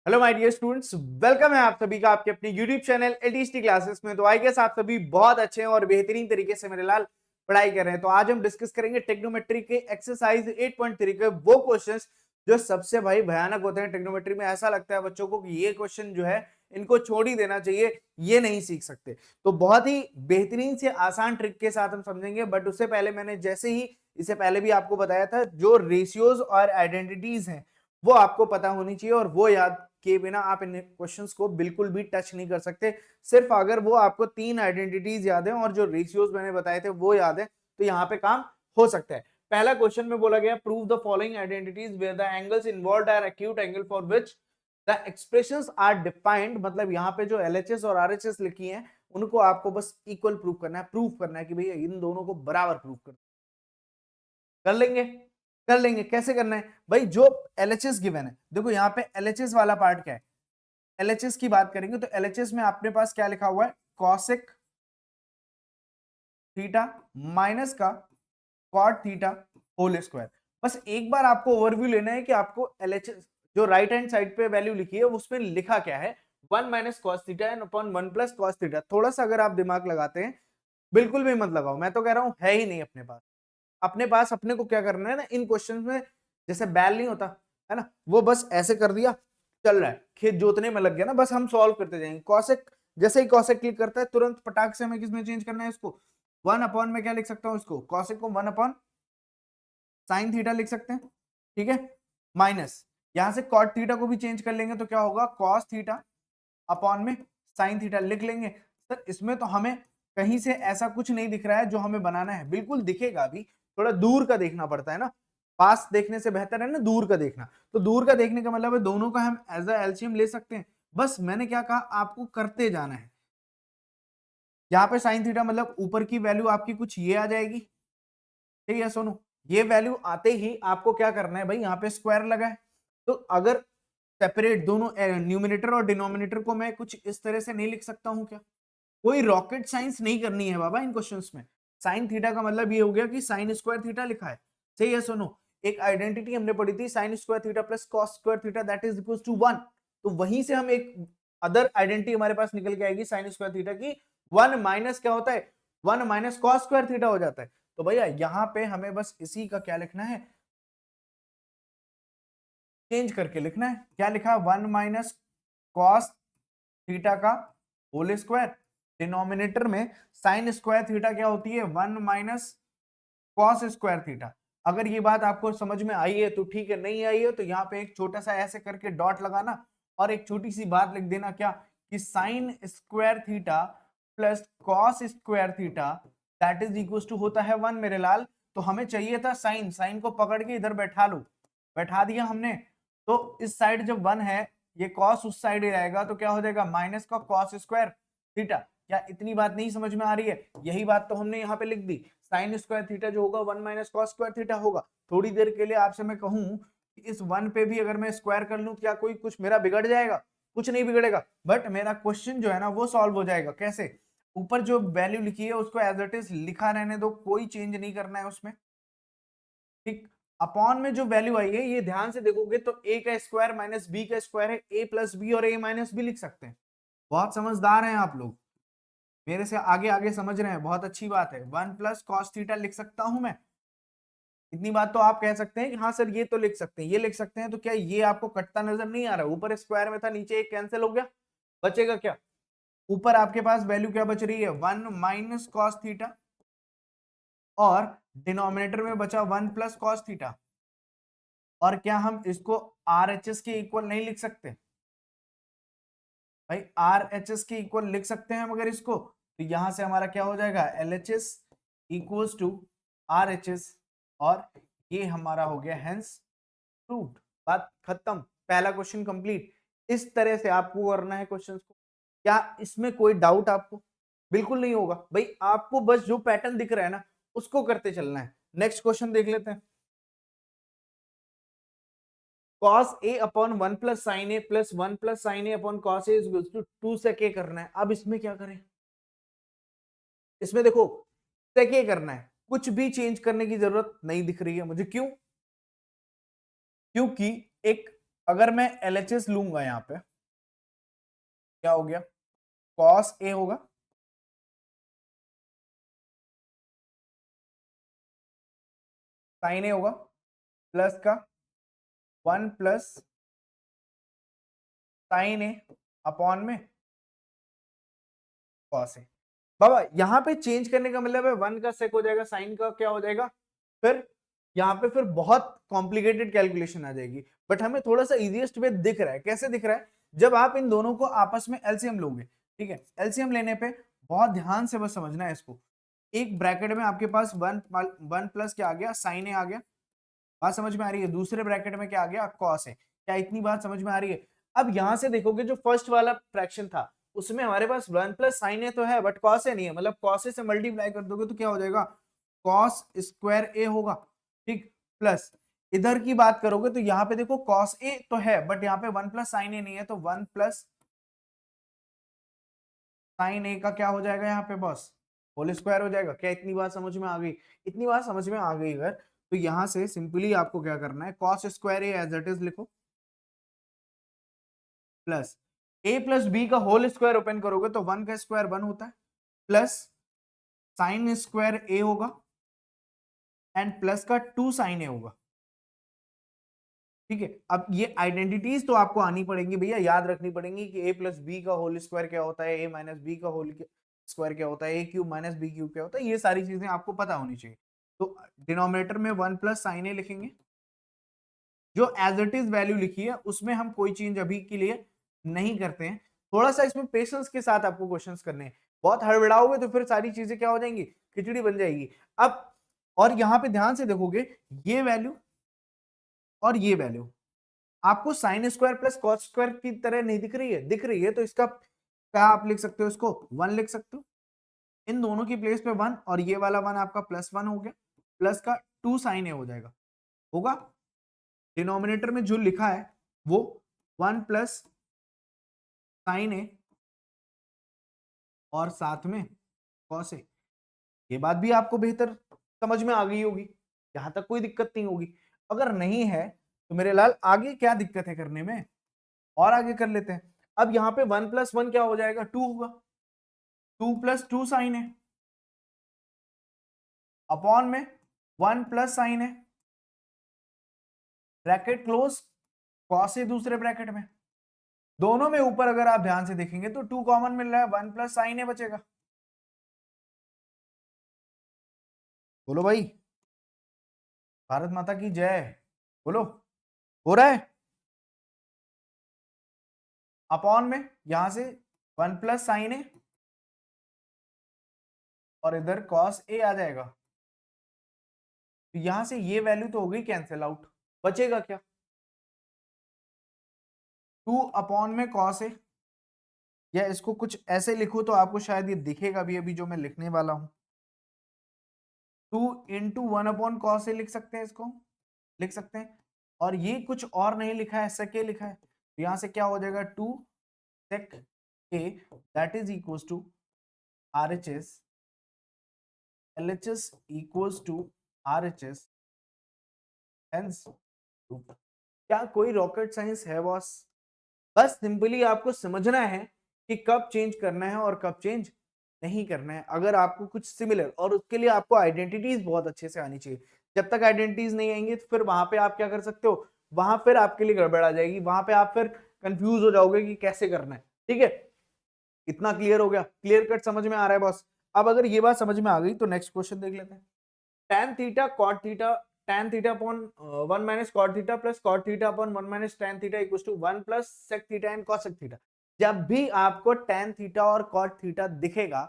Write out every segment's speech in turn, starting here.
Hello my dear students, welcome है आप सभी का आपके अपने यूट्यूब चैनल एलटीएसटी क्लासेस में। तो आई गेस आप सभी बहुत अच्छे हैं और बेहतरीन तरीके से मेरे लाल पढ़ाई कर रहे हैं। तो आज हम डिस्कस करेंगे ट्रिग्नोमेट्री के एक्सरसाइज 8.3 के वो क्वेश्चंस जो सबसे भाई भयानक होते हैं ट्रिग्नोमेट्री में। ऐसा लगता है बच्चों को कि ये क्वेश्चन जो है इनको छोड़ ही देना चाहिए, ये नहीं सीख सकते। तो बहुत ही बेहतरीन से आसान ट्रिक के साथ हम समझेंगे, बट उससे पहले मैंने जैसे ही इससे पहले भी आपको बताया था, जो रेशियोज और आइडेंटिटीज हैं वो आपको पता होनी चाहिए और वो याद किए बिना आप इन क्वेश्चंस को बिल्कुल भी टच नहीं कर सकते। सिर्फ अगर वो आपको तीन आइडेंटिटीज याद है और जो रेशियोज मैंने बताए थे वो याद है, तो यहाँ पे काम हो सकता है। पहला क्वेश्चन में बोला गया prove the following identities where the angles involved are acute angle for which the expressions are defined. मतलब यहाँ पे जो एलएचएस और आरएचएस लिखी हैं उनको आपको बस इक्वल प्रूव करना है, प्रूव करना है कि भैया इन दोनों को बराबर प्रूव कर लेंगे। कर लेंगे, कैसे करना है भाई? जो एलएचएस गिवन है, देखो यहाँ पे एलएचएस वाला पार्ट क्या है। एलएचएस की बात करेंगे तो एलएचएस में अपने पास क्या लिखा हुआ है, कॉसेक थीटा माइनस का कॉट थीटा होल स्क्वायर। बस एक बार आपको ओवरव्यू लेना है कि आपको एलएचएस जो राइट हैंड साइड पे वैल्यू लिखी है उसमें लिखा क्या है, 1 minus cos theta and upon 1 plus cos theta. थोड़ा सा अगर आप दिमाग लगाते हैं, बिल्कुल भी मत लगाओ, मैं तो कह रहा हूं है ही नहीं अपने पास। अपने पास अपने को क्या करना है ना, इन क्वेश्चंस में जैसे बैल नहीं होता है ना, वो बस ऐसे कर दिया, चल रहा है, खेत जोतने में लग गया ना, बस हम सॉल्व करते जाएंगे। कॉसेक जैसे ही कॉसेक क्लिक करता है तुरंत पटाख से हमें किसमें चेंज करना है इसको, 1 अपॉन में क्या लिख सकता हूं इसको, कॉसेक को 1 अपॉन साइन थीटा लिख सकते हैं, ठीक है। माइनस यहां से कॉट थीटा को भी चेंज कर लेंगे तो क्या होगा, कॉस थीटा अपॉन में साइन थीटा लिख लेंगे। सर इसमें तो हमें कहीं से ऐसा कुछ नहीं दिख रहा है जो हमें बनाना है, बिल्कुल दिखेगा भी, थोड़ा दूर का देखना पड़ता है ना, पास देखने से बेहतर है ना दूर का देखना। तो दूर का देखने का मतलब है दोनों का हम एज अ एलसीएम ले सकते हैं। बस मैंने क्या कहा, आपको करते जाना है। यहाँ पे साइन थीटा मतलब ऊपर की वैल्यू आपकी कुछ ये आ जाएगी, ठीक है। सुनो, ये वैल्यू आते ही आपको क्या करना है भाई, यहाँ पे स्क्वायर लगा है, तो अगर सेपरेट दोनों न्यूमिनेटर और डिनोमिनेटर को मैं कुछ इस तरह से नहीं लिख सकता हूं क्या? कोई रॉकेट साइंस नहीं करनी है बाबा इन क्वेश्चंस में। साइन थीटा का मतलब ये हो गया कि साइन स्क्वायर थीटा लिखा है, सही है। सुनो, एक आइडेंटिटी हमने पढ़ी थी, sine square theta plus cos square theta that is equal to 1। तो वहीं से हम एक अदर आइडेंटिटी हमारे पास निकल के आएगी साइन स्क्वायर थीटा की, 1 माइनस क्या होता है, 1 माइनस कॉस स्क्वायर थीटा हो जाता है। तो भैया यहाँ पे हमें बस इसी का क्या लिखना है, चेंज करके लिखना है। क्या लिखा, 1 माइनस कॉस थीटा का होल स्क्वायर, डिनोमिनेटर में साइन स्क्वायर थीटा क्या होती है, 1 माइनस कॉस स्क्वायर थीटा। अगर ये बात आपको समझ में आई है तो ठीक है, नहीं आई है तो यहाँ पे एक छोटा सा ऐसे करके डॉट लगाना और एक छोटी सी बात लिख देना, क्या कि sine square theta plus cos square theta that is equal to होता है 1 मेरे लाल। तो हमें चाहिए था साइन, साइन को पकड़ के इधर बैठा लो, बैठा दिया हमने। तो इस साइड जब 1 है, ये कॉस उस साइड ही रहेगा, तो क्या हो जाएगा, माइनस का कॉस स्क्वायर थीटा। क्या इतनी बात नहीं समझ में आ रही है? यही बात तो हमने यहाँ पे लिख दी, साइन स्क्वायर थीटा जो होगा 1 माइनस कॉस स्क्वायर थीटा होगा। थोड़ी देर के लिए आपसे मैं कहूं कि इस 1 पे भी अगर मैं स्क्वायर कर लूं, क्या कोई कुछ मेरा बिगड़ जाएगा? कुछ नहीं बिगड़ेगा, बट मेरा क्वेश्चन जो है ना वो सॉल्व हो जाएगा। कैसे? ऊपर जो वैल्यू लिखी है उसको एज इट इज लिखा रहने दो, कोई चेंज नहीं करना है उसमें, ठीक। अपॉन में जो वैल्यू आई है ये ध्यान से देखोगे तो a का स्क्वायर माइनस b का स्क्वायर है, a प्लस बी और a माइनस बी लिख सकते हैं। बहुत समझदार हैं आप लोग, मेरे से आगे आगे समझ रहे हैं, बहुत अच्छी बात है। 1 प्लस कॉस थीटा लिख सकता हूं मैं, इतनी बात तो आप कह सकते हैं कि हाँ सर ये तो लिख सकते हैं, ये लिख सकते हैं। तो क्या ये आपको कटता नजर नहीं आ रहा? ऊपर स्क्वायर में था, नीचे एक कैंसिल हो गया, बचेगा क्या? ऊपर आपके पास वैल्यू क्या बच रही है, 1 माइनस कॉस थीटा, और डिनोमिनेटर में बचा 1 प्लस कॉस थीटा। और क्या हम इसको RHS के इक्वल नहीं लिख सकते भाई? RHS के इक्वल लिख सकते हैं, मगर इसको तो यहां से हमारा क्या हो जाएगा, LHS इक्वल्स टू RHS, और ये हमारा हो गया हेंस प्रूव्ड। बात खत्म, पहला क्वेश्चन कंप्लीट। इस तरह से आपको करना है क्वेश्चंस को। क्या इसमें कोई डाउट आपको? बिल्कुल नहीं होगा भाई, आपको बस जो पैटर्न दिख रहा है ना उसको करते चलना है। नेक्स्ट क्वेश्चन देख लेते हैं। cos a upon 1 plus sine A plus 1 plus sine a upon cos a is to 2 sec a करना है। अब इसमें क्या करें? इसमें देखो sec a करना है, कुछ भी चेंज करने की जरूरत नहीं दिख रही है मुझे। क्यों? क्योंकि एक अगर मैं LHS लूंगा यहाँ पे, क्या हो गया, cos A होगा, sin A होगा, प्लस का 1 प्लस sin A अपॉन में cos A। बाबा यहाँ पे चेंज करने का मतलब है 1 का सेक हो जाएगा, साइन का क्या हो जाएगा, फिर यहाँ पे फिर बहुत कॉम्प्लिकेटेड कैलकुलेशन आ जाएगी। बट हमें थोड़ा सा इजीएस्ट वे दिख रहा है। कैसे दिख रहा है, जब आप इन दोनों को आपस में एलसीएम लोगे, ठीक है, एलसीएम लेने पे बहुत ध्यान से बस समझना है इसको। एक ब्रैकेट में आपके पास वन प्लस क्या आ गया, साइन ए आ गया, बात समझ में आ रही है। दूसरे ब्रैकेट में क्या आ गया, कॉस है। क्या इतनी बात समझ में आ रही है। अब यहां से देखोगे जो फर्स्ट वाला फ्रैक्शन था उसमें हमारे पास 1 प्लस साइन ए तो है बट कॉस ए नहीं है, मतलब कॉस ए से मल्टीप्लाई कर दोगे तो क्या हो जाएगा, कॉस स्क्वायर ए होगा, ठीक, प्लस इधर की बात करोगे तो यहाँ पे देखो कॉस ए तो है बट यहाँ पे 1 प्लस साइन ए नहीं है, तो 1 प्लस साइन ए का क्या हो जाएगा यहाँ पे बॉस, होल स्क्वायर हो जाएगा। क्या इतनी बात समझ में आ गई, इतनी बात समझ में आ गई अगर, तो यहां से सिंपली आपको क्या करना है, cos square A as it is लिखो, प्लस ए प्लस बी का होल स्क्वायर ओपन करोगे तो 1 का स्क्वायर 1 होता है, प्लस साइन स्क्वायर ए होगा एंड प्लस का 2 साइन ए होगा, ठीक है। अब ये आइडेंटिटीज तो आपको आनी पड़ेंगी भैया, याद रखनी पड़ेंगी कि ए प्लस बी का होल स्क्वायर क्या होता है, ए माइनस बी का होल स्क्वायर क्या होता है, ए क्यूब माइनस बी क्यूब क्या होता है, ये सारी चीजें आपको पता होनी चाहिए। तो डिनोमिनेटर में 1 प्लस साइन ए लिखेंगे, जो एज इट इज वैल्यू लिखी है उसमें हम कोई चेंज अभी के लिए नहीं करते हैं। थोड़ा सा इसमें पेशेंस के साथ आपको क्वेश्चंस करने हैं, बहुत हड़बड़ाओगे तो फिर सारी चीजें क्या हो जाएंगी, खिचड़ी बन जाएगी। अब और यहाँ पे ध्यान से देखोगे ये वैल्यू और ये वैल्यू आपको sine square plus cos square की तरह नहीं दिख रही है, दिख रही है तो इसका क्या आप लिख सकते हो, इसको 1 लिख सकते हो, इन दोनों की प्लेस पे 1 और ये वाला 1 आपका प्लस 1 हो गया, प्लस का 2 साइन ए हो जाएगा, होगा। डिनोमिनेटर में जो लिखा है वो 1 प्लस साइन ए और साथ में कॉस ए। ये बात भी आपको बेहतर समझ में आ गई होगी, यहां तक कोई दिक्कत नहीं होगी। अगर नहीं है तो मेरे लाल आगे क्या दिक्कत है करने में, और आगे कर लेते हैं। अब यहाँ पे 1 प्लस 1 क्या हो जाएगा, 2 होगा, 2 प्लस 2 साइन है अपॉन में 1 प्लस साइन है, ब्रैकेट क्लोज, कॉस ए दूसरे ब्रैकेट में, दोनों में ऊपर अगर आप ध्यान से देखेंगे तो 2 कॉमन मिल रहा है, 1 प्लस साइन ए बचेगा। बोलो भाई, भारत माता की जय, बोलो, हो रहा है। अपॉन में यहां से 1 प्लस साइन ए और इधर कॉस ए आ जाएगा, तो यहां से ये वैल्यू तो हो गई कैंसिल आउट, बचेगा क्या, 2 अपॉन में कॉस ए, या इसको कुछ ऐसे लिखो तो आपको शायद ये दिखेगा भी अभी जो मैं लिखने वाला हूं, 2 इंटू 1 अपॉन कॉस ए लिख सकते हैं, इसको लिख सकते हैं। और ये कुछ और नहीं लिखा है, सेक ए लिखा है, तो यहां से क्या हो जाएगा, 2 sec A that is equals to R H S, L H S equals to R H S, hence क्या कोई रॉकेट साइंस है बॉस, बस सिंपली आपको समझना है कि कब चेंज करना है और कब चेंज नहीं करना है। अगर आपको कुछ सिमिलर, और उसके लिए आपको आइडेंटिटीज बहुत अच्छे से आनी चाहिए, जब तक आइडेंटिटीज नहीं आएंगी तो फिर वहां पे आप क्या कर सकते हो, वहां फिर आपके लिए गड़बड़ आ जाएगी, वहां पे आप फिर कंफ्यूज हो जाओगे कि कैसे करना है, ठीक है। इतना क्लियर हो गया, क्लियर कट समझ में आ रहा है बॉस। अब अगर ये बात समझ में आ गई तो नेक्स्ट क्वेश्चन देख लेते हैं। tan theta cot theta tan theta upon 1 minus cot theta plus cot theta upon 1 minus tan theta equals to 1 plus sec theta and cosec theta। जब भी आपको tan theta और cot theta दिखेगा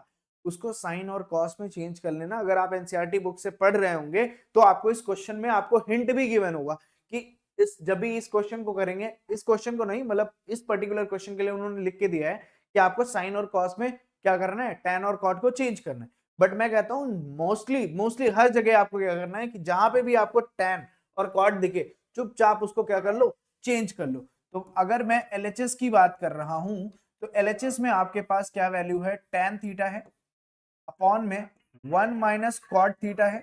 उसको sin और cos में change कर लेना। अगर आप एनसीईआरटी बुक से पढ़ रहे होंगे तो आपको इस क्वेश्चन में आपको हिंट भी गिवन होगा कि इस जब भी इस क्वेश्चन को करेंगे, इस क्वेश्चन को नहीं मतलब इस पर्टिकुलर क्वेश्चन के लिए उन्होंने लिख के दिया है कि आपको sin और cos में क्या करना है, tan और cot को चेंज करना है। बट मैं कहता हूं मोस्टली हर जगह आपको क्या करना है कि जहां पे भी आपको टैन और कॉट दिखे चुपचाप उसको क्या कर लो, चेंज कर लो। तो अगर मैं एलएचएस की बात कर रहा हूं तो एलएचएस में आपके पास क्या वैल्यू है, टैन थीटा है अपॉन में 1 माइनस कॉट थीटा है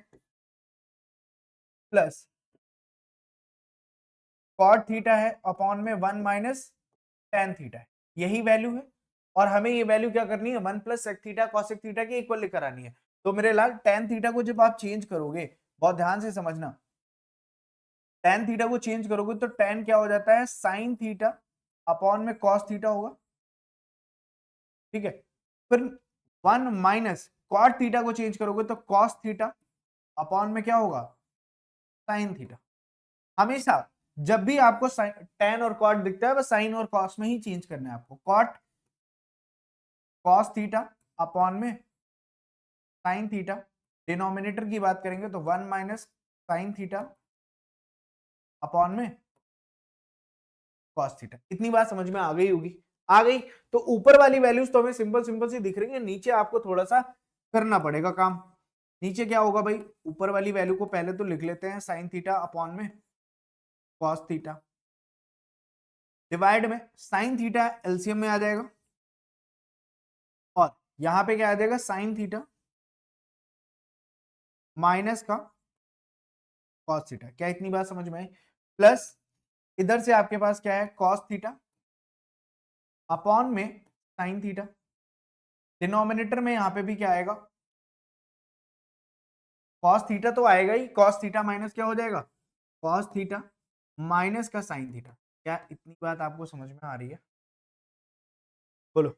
प्लस कॉट थीटा है अपॉन में 1 माइनस टेन थीटा है, यही वैल्यू है। और हमें ये वैल्यू क्या करनी है, 1 plus sec theta cosec theta के इक्वल लेकर आनी है। तो मेरे लाल टेन थीटा को जब आप चेंज करोगे, बहुत ध्यान से समझना, टेन थीटा को चेंज करोगे तो टेन क्या हो जाता है, साइन थीटा अपॉन में कॉस थीटा होगा, ठीक है। फिर 1 माइनस कॉट थीटा को चेंज करोगे तो कॉस थीटा अपॉन में क्या होगा, साइन थीटा। हमेशा जब भी आपको टेन और कॉट दिखता है बस साइन और कॉस में ही चेंज करना है आपको। कॉट कॉस थीटा अपॉन में साइन थीटा, डिनोमिनेटर की बात करेंगे तो 1 माइनस साइन थीटा अपॉन में कॉस थीटा। इतनी बात समझ में आ गई होगी, आ गई। तो ऊपर वाली वैल्यूज तो हमें सिंपल सिंपल सी दिख रही है, नीचे आपको थोड़ा सा करना पड़ेगा काम। नीचे क्या होगा भाई, ऊपर वाली वैल्यू को पहले तो लिख लेते हैं, साइन थीटा अपॉन में कॉस थीटा, डिवाइड में साइन थीटा एलसीएम में आ जाएगा, और यहां पे क्या आ जाएगा, साइन थीटा माइनस का कॉस थीटा। क्या इतनी बात समझ में आई? प्लस इधर से आपके पास क्या है, कॉस थीटा अपॉन में साइन थीटा, डिनोमिनेटर में यहां पे भी क्या आएगा, कॉस थीटा तो आएगा ही, कॉस थीटा माइनस क्या हो जाएगा, कॉस थीटा माइनस का साइन थीटा। क्या इतनी बात आपको समझ में आ रही है? बोलो।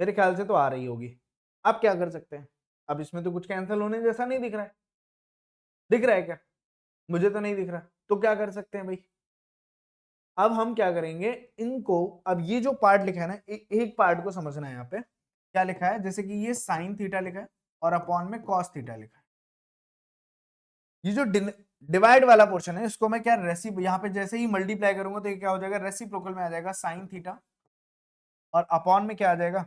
मेरे ख्याल से तो आ रही होगी। अब क्या कर सकते हैं, अब इसमें तो कुछ कैंसिल होने जैसा नहीं दिख रहा है, दिख रहा है क्या? मुझे तो नहीं दिख रहा। तो क्या कर सकते हैं भाई, अब हम क्या करेंगे इनको, अब ये जो पार्ट लिखा है ना, एक पार्ट को समझना है। यहाँ पे क्या लिखा है, जैसे कि ये साइन थीटा लिखा है और अपॉन में कॉस थीटा लिखा है। ये जो डिवाइड वाला पोर्शन है इसको मैं क्या यहाँ पे जैसे ही मल्टीप्लाई करूंगा तो ये क्या हो जाएगा, रेसिप्रोकल में आ जाएगा, साइन थीटा और अपॉन में क्या आ जाएगा,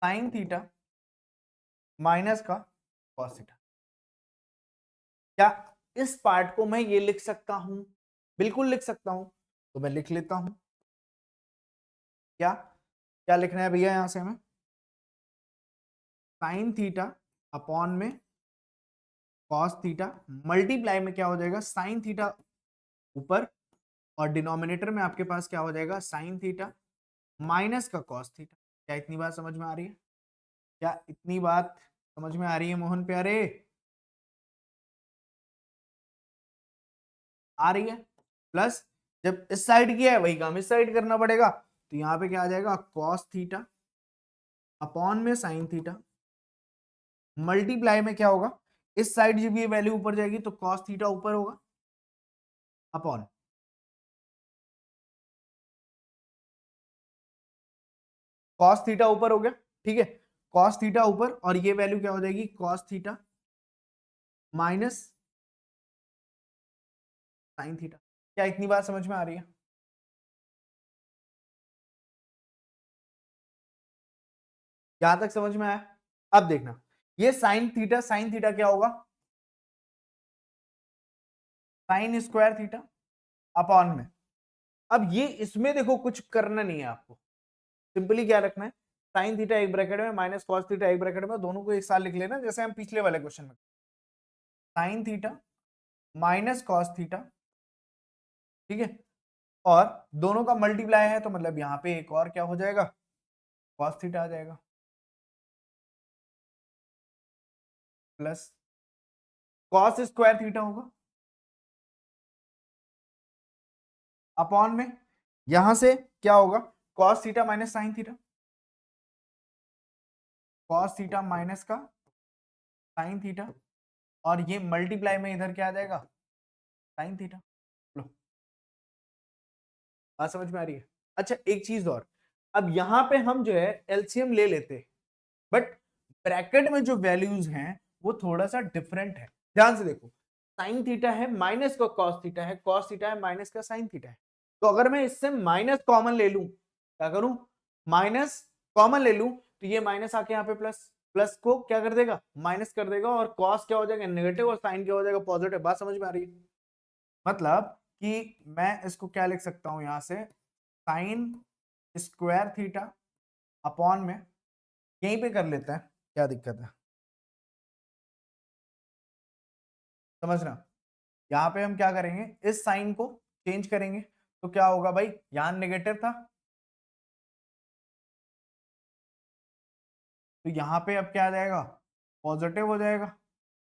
साइन थीटा माइनस का कॉस थीटा। क्या इस पार्ट को मैं ये लिख सकता हूं? बिल्कुल लिख सकता हूं, तो मैं लिख लेता हूं। क्या क्या लिखना है भैया, यहां से हमें साइन थीटा अपॉन में कॉस थीटा, मल्टीप्लाई में क्या हो जाएगा, साइन थीटा ऊपर, और डिनोमिनेटर में आपके पास क्या हो जाएगा, साइन थीटा माइनस का कॉस थीटा। क्या इतनी बात समझ में आ रही है? क्या इतनी बात समझ में आ रही है मोहन प्यारे? आ रही है। प्लस जब इस साइड किया है वही काम इस साइड करना पड़ेगा, तो यहां पे क्या आ जाएगा, कॉस थीटा अपॉन में साइन थीटा, मल्टीप्लाई में क्या होगा, इस साइड जब ये वैल्यू ऊपर जाएगी तो कॉस थीटा ऊपर होगा, अपॉन कॉस थीटा ऊपर हो गया, ठीक है। कॉस थीटा ऊपर, और ये वैल्यू क्या हो जाएगी, cos theta minus sine theta. क्या इतनी बात समझ में आ रही है? यहां तक समझ में आया? अब देखना, ये साइन थीटा क्या होगा, साइन स्क्वायर थीटा अपॉन में, अब ये इसमें देखो कुछ करना नहीं है आपको, सिंपली क्या रखना है, साइन थीटा एक ब्रैकेट में माइनस कॉस थीटा एक ब्रैकेट में, दोनों को एक साथ लिख लेना जैसे हम पिछले वाले क्वेश्चन में, sine theta minus cos theta, ठीक है। और दोनों का मल्टीप्लाई है तो मतलब यहाँ पे एक और क्या हो जाएगा, कॉस थीटा आ जाएगा, प्लस कॉस स्क्वायर थीटा होगा अपॉन में, यहां से क्या होगा, cos theta minus sine theta, cos theta minus का साइन थीटा, और ये मल्टीप्लाई में इधर क्या आ जाएगा, साइन थीटा। लो, बात समझ में आ रही है? अच्छा एक चीज और, अब यहां पे हम जो है एलसीएम ले लेते, बट ब्रैकेट में जो वैल्यूज हैं वो थोड़ा सा डिफरेंट है। ध्यान से देखो, साइन थीटा है माइनस का कॉस थीटा है, कॉस थीटा है माइनस का साइन थीटा है। तो अगर मैं इससे माइनस कॉमन ले लूं, क्या करूं, माइनस कॉमन ले लूं, तो ये माइनस आके यहाँ पे प्लस, प्लस को क्या कर देगा, माइनस कर देगा, और कॉस क्या हो जाएगा, नेगेटिव, और साइन क्या हो जाएगा, पॉजिटिव। बात समझ में आ रही है? मतलब कि मैं इसको क्या लिख सकता हूं यहां से, साइन स्क्वायर थीटा अपॉन में, यहीं पे कर लेते हैं, क्या दिक्कत है, समझना। यहाँ पे हम क्या करेंगे, इस साइन को चेंज करेंगे, तो क्या होगा भाई, यहाँ नेगेटिव था तो यहाँ पे अब क्या आ जाएगा, पॉजिटिव हो जाएगा,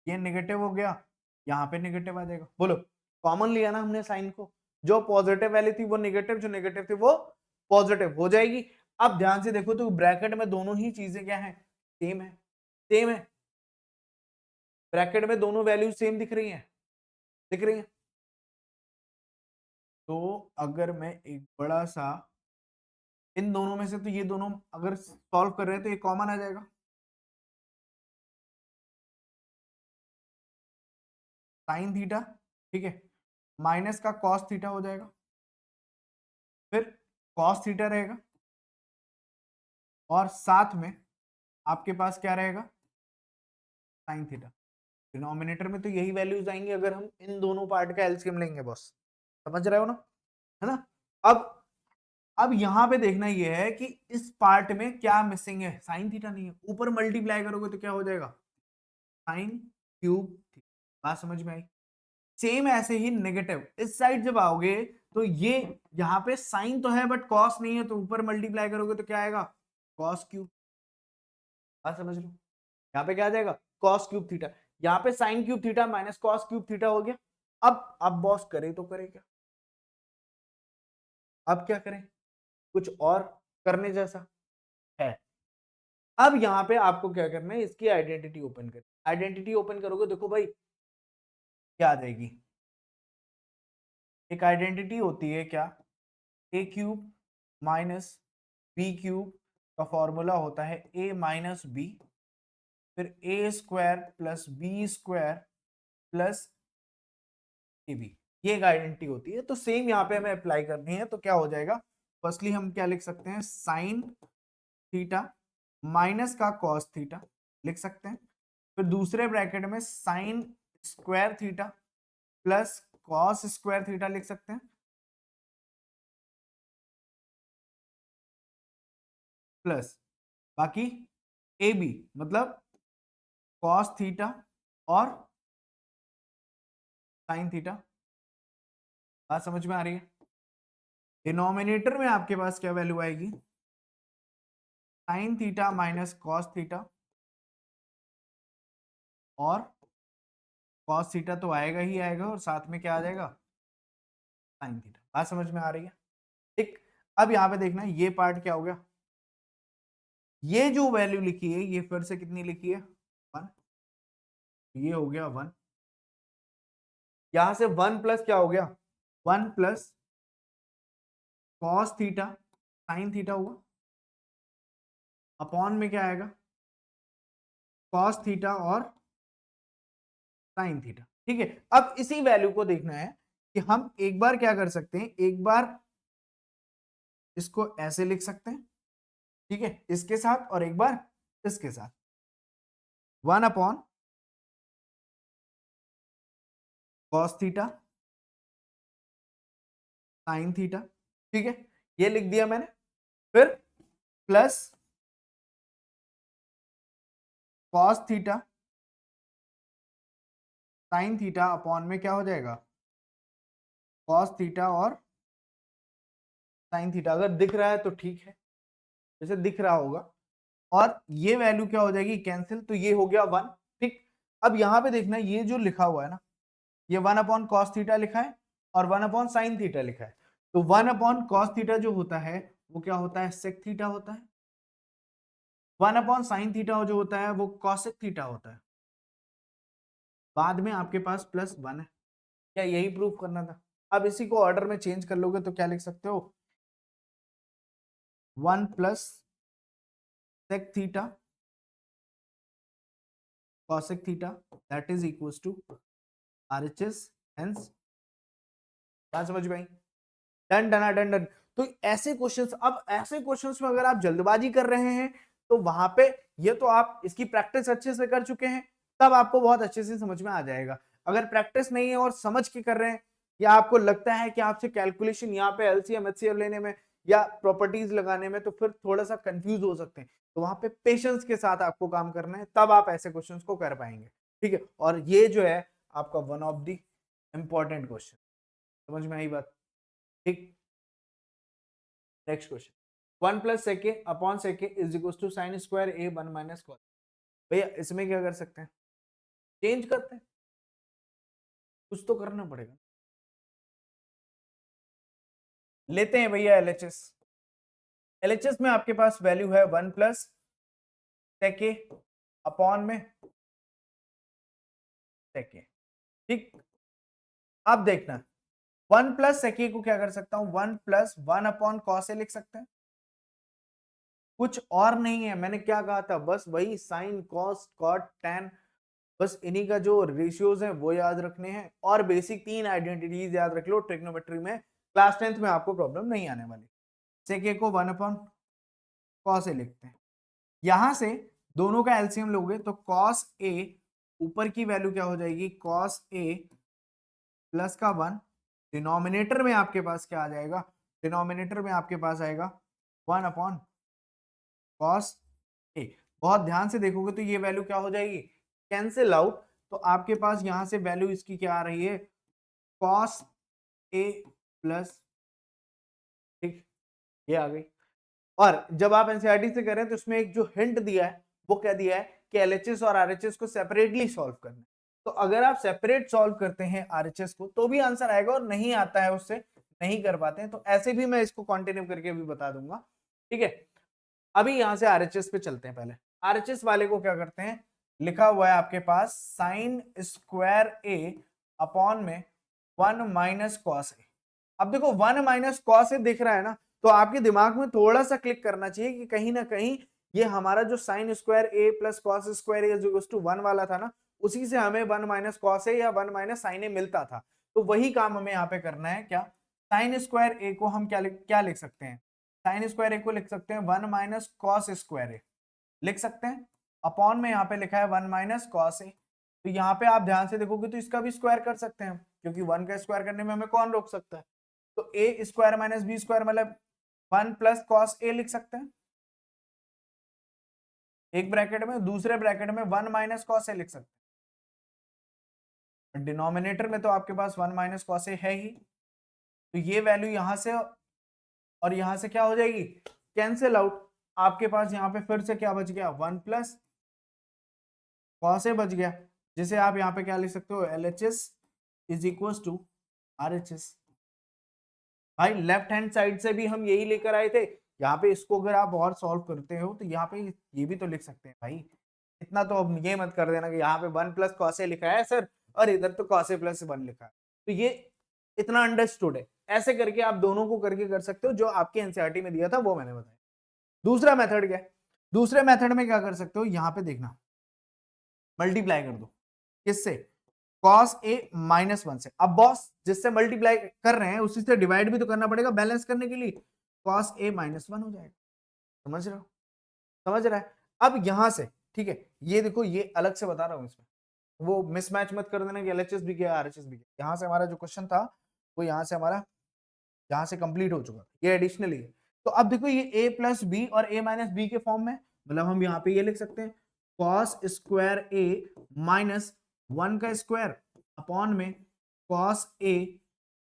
ये नेगेटिव हो गया, यहाँ पे नेगेटिव आ जाएगा। बोलो, कॉमन लिया ना हमने साइन को, जो पॉजिटिव वाली थी वो नेगेटिव, जो नेगेटिव थी वो पॉजिटिव हो जाएगी। अब ध्यान से देखो तो ब्रैकेट में दोनों ही चीजें क्या है, सेम है, सेम है, ब्रैकेट में दोनों वैल्यू सेम दिख रही है, दिख रही है। तो अगर मैं एक बड़ा सा इन दोनों में से, तो ये दोनों अगर सॉल्व कर रहे हैं तो ये कॉमन आ जाएगा, साइन थीटा, ठीक है, माइनस का कॉस थीटा हो जाएगा, फिर कॉस थीटा रहेगा, और साथ में आपके पास क्या रहेगा, साइन थीटा। डिनोमिनेटर में तो यही वैल्यूज आएंगे अगर हम इन दोनों पार्ट का एलसीएम लेंगे बॉस, समझ रहे हो ना, है ना। अब यहां पे देखना ये है कि इस पार्ट में क्या मिसिंग है, साइन थीटा नहीं है, ऊपर मल्टीप्लाई करोगे तो क्या हो जाएगा, साइन क्यूब थीटा। बात समझ में आई। सेम ऐसे ही नेगेटिव इस साइड जब आओगे तो ये यहाँ पे साइन तो है बट कॉस नहीं है, तो ऊपर मल्टीप्लाई करोगे तो क्या आएगा, कॉस क्यूब। बात समझ लो, यहाँ पे क्या आ जाएगा, कॉस क्यूब थीटा, यहाँ पे sine cube theta minus cos cube theta हो गया। अब बॉस करे तो करे क्या, अब क्या करें, कुछ और करने जैसा है। अब यहाँ पे आपको क्या करना है, इसकी आइडेंटिटी ओपन कर, आइडेंटिटी ओपन करोगे देखो भाई क्या आ जाएगी, एक आइडेंटिटी होती है क्या, A cube minus B cube का फॉर्मूला होता है ए माइनस बी, फिर A square plus B square plus A B, ये एक आइडेंटिटी होती है। तो सेम यहाँ पे हमें अप्लाई करनी है, तो क्या हो जाएगा, फर्स्टली हम क्या लिख सकते हैं, साइन थीटा माइनस का कॉस थीटा लिख सकते हैं, फिर दूसरे ब्रैकेट में sign square theta plus cos square theta लिख सकते हैं, प्लस बाकी ए बी मतलब कॉस थीटा और साइन थीटा। बात समझ में आ रही है। डिनोमिनेटर में आपके पास क्या वैल्यू आएगी, sine theta minus cos theta, और कॉस थीटा तो आएगा ही आएगा, और साथ में क्या आ जाएगा, साइन थीटा। बात समझ में आ रही है, ठीक। अब यहाँ पे देखना ये पार्ट क्या हो गया, ये जो वैल्यू लिखी है ये फिर से कितनी लिखी है, 1, ये हो गया 1, यहां से 1 प्लस क्या हो गया, 1 plus cos theta sine theta हुआ, अपॉन में क्या आएगा, कॉस थीटा और साइन थीटा, ठीक है। अब इसी वैल्यू को देखना है कि हम एक बार क्या कर सकते हैं, एक बार इसको ऐसे लिख सकते हैं, ठीक है, इसके साथ, और एक बार इसके साथ, 1 upon cos theta sine theta, ठीक है, ये लिख दिया मैंने, फिर plus cos theta sine theta upon में क्या हो जाएगा, कॉस थीटा और साइन थीटा। अगर दिख रहा है तो ठीक है, जैसे दिख रहा होगा, और ये वैल्यू क्या हो जाएगी, कैंसिल, तो ये हो गया 1, ठीक। अब यहां पे देखना ये जो लिखा हुआ है ना, ये 1 अपॉन कॉस थीटा लिखा है और 1 अपॉन साइन थीटा लिखा है, तो 1 अपॉन कॉस थीटा जो होता है वो क्या होता है, सेक थीटा होता है, 1 अपॉन साइन थीटा जो होता है वो कॉसेक थीटा होता है, बाद में आपके पास प्लस 1 है, क्या यही प्रूफ करना था। अब इसी को ऑर्डर में चेंज कर लोगे तो क्या लिख सकते हो, 1 plus sec theta cosec theta that is equals to RHS, hence. बात समझ में आई, डन डन डन डन। तो ऐसे क्वेश्चंस, अब ऐसे क्वेश्चंस में अगर आप जल्दबाजी कर रहे हैं तो वहां पे ये तो आप इसकी प्रैक्टिस अच्छे से कर चुके हैं, तब आपको बहुत अच्छे से समझ में आ जाएगा। अगर प्रैक्टिस नहीं है और समझ के कर रहे हैं, या आपको लगता है कि आपसे कैलकुलेशन यहाँ पे एलसीएम एचसीएफ लेने में या प्रॉपर्टीज लगाने में तो फिर थोड़ा सा कंफ्यूज हो सकते हैं, तो वहां पे पेशेंस के साथ आपको काम करना है, तब आप ऐसे क्वेश्चंस को कर पाएंगे, ठीक है। और ये जो है आपका one of the important question, समझ में आई बात? ठीक, next question, 1 plus sec upon sec is equal to sine square a 1 minus cos. भैया इसमें क्या कर सकते हैं, चेंज करते हैं, कुछ तो करना पड़ेगा। लेते हैं भैया एलएचएस। एलएचएस में आपके पास वैल्यू है 1 प्लस सेके अपॉन में सेके। ठीक, अब देखना 1 प्लस सेके को क्या कर सकता हूं, 1 प्लस 1 अपॉन कॉस ए लिख सकते हैं, कुछ और नहीं है। मैंने क्या कहा था, बस वही साइन कॉस कॉट टैन, बस इन्हीं का जो रेशियोज है वो याद रखने हैं, और बेसिक 3 आइडेंटिटीज याद रख लो। ट्रिग्नोमेट्री में क्लास 10th में आपको प्रॉब्लम नहीं आने वाली। सेके को 1 अपॉन कॉस ए लिखते हैं, यहां से दोनों का एलसीएम लोगे तो कॉस ए ऊपर की वैल्यू क्या हो जाएगी, कॉस ए प्लस का 1, डिनोमिनेटर में आपके पास क्या आ जाएगा, डिनोमिनेटर में आपके पास आएगा 1 अपॉन कॉस ए। बहुत ध्यान से देखोगे तो ये वैल्यू क्या हो जाएगी, कैंसिल आउट। तो आपके पास यहां से वैल्यू इसकी क्या आ रही है, कॉस ए प्लस, ठीक, ये आ गई। और जब आप एनसीईआरटी से करें तो उसमें एक जो हिंट दिया है वो क्या दिया है कि एलएचएस और आरएचएस को सेपरेटली सॉल्व करना। तो अगर आप सेपरेट सॉल्व करते हैं आरएचएस को तो भी आंसर आएगा, और नहीं आता है उससे नहीं कर पाते हैं तो ऐसे भी मैं इसको कंटिन्यू करके भी बता दूंगा। ठीक है, अभी यहां से आरएचएस पे चलते हैं। पहले आरएचएस वाले को क्या करते हैं, लिखा हुआ है आपके पास साइन स्क्वायर ए अपॉन में 1 माइनस कॉस ए। अब देखो 1 माइनस कॉस ए दिख रहा है ना, तो आपके दिमाग में थोड़ा सा क्लिक करना चाहिए कि कहीं ना कहीं ये हमारा जो sine square A plus cos square a equals to 1 वाला था ना, उसी से हमें 1 माइनस कॉस ए या 1 माइनस साइन ए मिलता था। तो वही काम हमें यहाँ पे करना है। क्या, साइन स्क्वायर ए को हम क्या लिख सकते हैं, साइन स्क्वायर ए को लिख सकते हैं 1 माइनस कॉस स्क्वायर ए लिख सकते हैं, अपॉन में यहाँ पे लिखा है 1 माइनस कॉस ए। तो यहाँ पे आप ध्यान से देखोगे तो इसका भी स्क्वायर कर सकते हैं, क्योंकि 1 का स्क्वायर करने में हमें कौन रोक सकता है। तो ए स्क्वायर माइनस बी स्क्वायर मतलब 1 प्लस कॉस ए लिख सकते हैं एक ब्रैकेट में, दूसरे ब्रैकेट में 1 माइनस कॉस ए लिख सकते हैं। डिनोमिनेटर में तो आपके पास 1 माइनस कॉस ए है ही, तो ये वैल्यू यहां से और यहां से क्या हो जाएगी, कैंसिल आउट। आपके पास यहाँ पे फिर से क्या बच गया, 1 प्लस कॉस ए बच गया, जिसे आप यहाँ पे क्या लिख सकते हो, LHS is equal to RHS. भाई लेफ्ट हैंड साइड से भी हम यही लेकर आए थे, यहाँ पे इसको अगर आप और सॉल्व करते हो तो यहाँ पे ये भी तो लिख सकते हैं भाई। इतना तो अब ये मत कर देना कि यहाँ पे 1 प्लस कॉस ए लिखा है सर और इधर तो कॉस ए प्लस 1 लिखा है। तो ये इतना अंडरस्टूड है, ऐसे करके आप दोनों को करके कर सकते हो, जो आपके एनसीईआरटी में दिया था वो मैंने बताया। दूसरा मेथड क्या है, दूसरे मेथड में क्या कर सकते हो, यहाँ पे देखना मल्टीप्लाई कर दो, किससे, कॉस ए माइनस 1 से। अब बॉस जिससे मल्टीप्लाई कर रहे हैं उसी से डिवाइड भी तो करना पड़ेगा बैलेंस करने के लिए, कॉस ए माइनस 1 हो जाएगा। समझ रहे हो, समझ रहा है। अब यहां से ठीक है, ये देखो ये अलग से बता रहा हूं, इसमें वो मिसमैच मत कर देना कि एलएचएस भी गया आरएचएस भी गया। यहां से हमारा जो क्वेश्चन था वो यहां से हमारा यहां से कंप्लीट हो चुका, ये एडिशनली है। तो अब देखो ये a प्लस बी और a माइनस बी के फॉर्म में, मतलब हम यहाँ पे ये लिख सकते हैं कॉस स्क्वायर a माइनस 1 का स्क्वायर अपॉन में कॉस a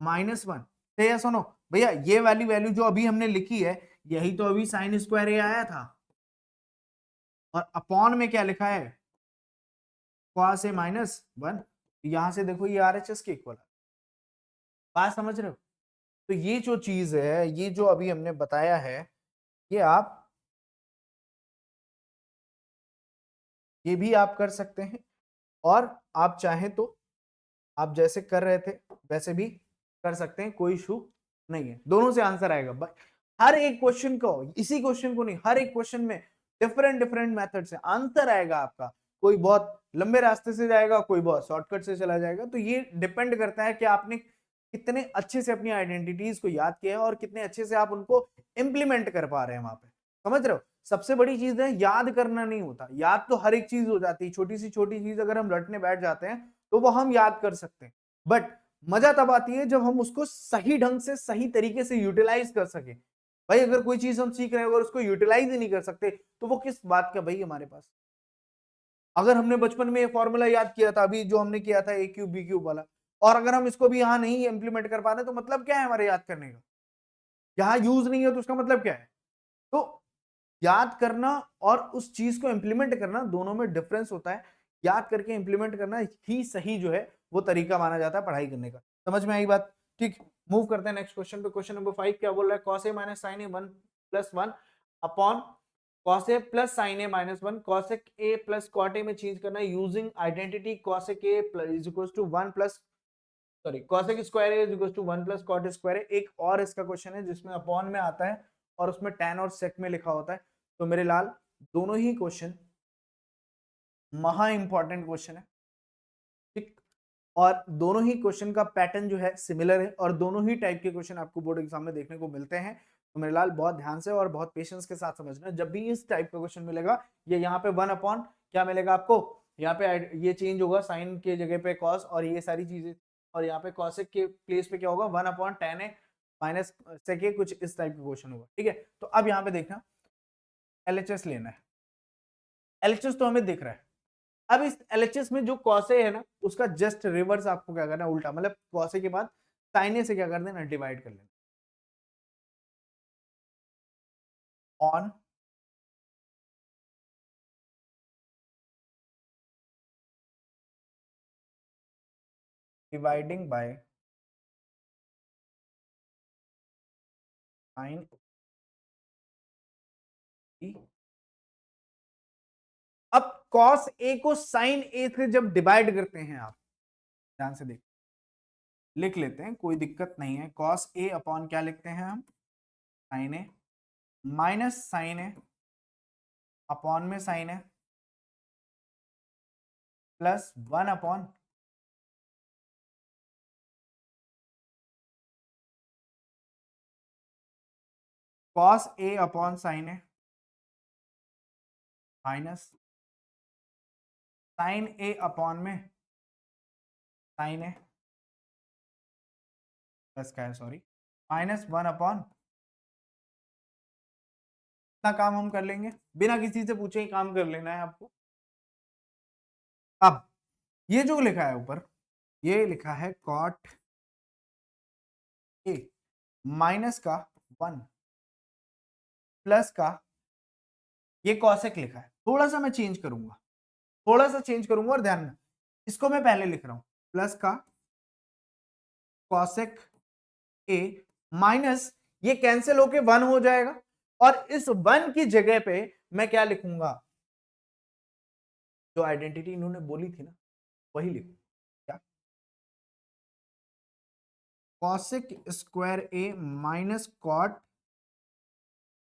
माइनस 1। तो ये सुनो भैया, ये वाली वैल्यू जो अभी हमने लिखी है यही तो अभी साइन स्क्वायर a आया था, और अपॉन में क्या लिखा है, कॉस a माइनस 1। यहां से देखो ये आरएचएस के इक्वल है, बात समझ रहे हो। तो ये जो चीज है, ये जो अभी हमने बताया है, ये आप ये भी आप कर सकते हैं, और आप चाहें तो आप जैसे कर रहे थे वैसे भी कर सकते हैं, कोई इशू नहीं है, दोनों से आंसर आएगा। हर एक क्वेश्चन को, इसी क्वेश्चन को नहीं, हर एक क्वेश्चन में डिफरेंट डिफरेंट मेथड से आंसर आएगा आपका। कोई बहुत लंबे रास्ते से जाएगा, कोई बहुत शॉर्टकट से चला जाएगा। तो ये डिपेंड करता है कि आपने कितने अच्छे से अपनी आइडेंटिटीज को याद किया है और कितने अच्छे से आप उनको इंप्लीमेंट कर पा रहे हैं वहां पे। समझ रहे हो, सबसे बड़ी चीज है याद करना नहीं होता, याद तो हर एक चीज हो जाती है, छोटी सी छोटी चीज अगर हम रटने बैठ जाते हैं तो वो हम याद कर सकते हैं, बट मजा तब आती है जब हम उसको सही ढंग से सही तरीके से यूटिलाइज कर सके। भाई अगर कोई चीज हम सीख रहे हैं अगर उसको यूटिलाइज ही नहीं कर सकते तो वो किस बात का भाई हमारे पास। अगर हमने बचपन में ये फॉर्मूला याद किया था, अभी जो हमने किया था ए क्यूब बी क्यूब वाला, और अगर हम इसको भी यहाँ नहीं इंप्लीमेंट कर पा रहे तो मतलब क्या है हमारे याद करने का, यहाँ यूज नहीं है तो उसका मतलब क्या है। तो याद करना और उस चीज को इंप्लीमेंट करना दोनों में डिफरेंस होता है। याद करके इंप्लीमेंट करना ही सही जो है वो तरीका माना जाता है पढ़ाई करने का। समझ में आई बात? ठीक, मूव करते हैं नेक्स्ट क्वेश्चन पे। क्वेश्चन नंबर 5 क्या बोल रहा है, cos a minus sine a 1 plus 1 upon cos a plus sine a minus 1 cosec a plus cot a में चेंज करना है using identity cosec a is equal to 1 plus sorry cosec square a is equal to 1 plus cot square a। एक और इसका question है जिसमें upon में आता है और उसमें tan और sec में लिखा होता है। तो मेरे लाल दोनों ही क्वेश्चन महा इंपॉर्टेंट क्वेश्चन है, ठीक, और दोनों ही क्वेश्चन का पैटर्न जो है सिमिलर है और दोनों ही टाइप के क्वेश्चन आपको बोर्ड एग्जाम में देखने को मिलते हैं। तो मेरे लाल बहुत ध्यान से और बहुत पेशेंस के साथ समझना, जब भी इस टाइप का क्वेश्चन मिलेगा ये यहाँ पे 1 अपॉन क्या मिलेगा आपको, यहाँ पे ये चेंज होगा साइन के जगह पे कॉस और ये सारी चीजें, और यहाँ पे कॉसेक के प्लेस पे क्या होगा 1 अपॉन टेन ए माइनस सेके, कुछ इस टाइप का क्वेश्चन होगा। ठीक है, तो अब यहाँ पे देखना एलएचएस लेना है। एलएचएस तो हमें दिख रहा है। अब इस एलएचएस में जो कॉसे है ना उसका जस्ट रिवर्स आपको क्या करना है, उल्टा, मतलब कॉसे के बाद साइने से क्या कर देना, डिवाइड कर लेना। ऑन डिवाइडिंग बाय साइन ई। अब कॉस ए को साइन ए से जब डिवाइड करते हैं आप, ध्यान से देख लिख लेते हैं, कोई दिक्कत नहीं है। कॉस ए अपॉन क्या लिखते हैं हम, sign a minus sine a upon में sine A plus 1 upon cos A upon sine a minus sine a upon में साइन ए प्लस क्या है, सॉरी, माइनस 1 अपॉन, इतना काम हम कर लेंगे बिना किसी से पूछे ही काम कर लेना है आपको। अब ये जो लिखा है ऊपर, ये लिखा है कॉट ए माइनस का 1 प्लस का ये कॉसेक लिखा है, थोड़ा सा मैं चेंज करूंगा, थोड़ा सा चेंज करूंगा और ध्यान में इसको मैं पहले लिख रहा हूं प्लस का कॉसेक ए माइनस ये कैंसिल होके 1 हो जाएगा और इस 1 की जगह पे मैं क्या लिखूंगा, जो आइडेंटिटी इन्होंने बोली थी ना वही लिखूं, क्या, कॉसेक स्क्वायर ए माइनस कॉट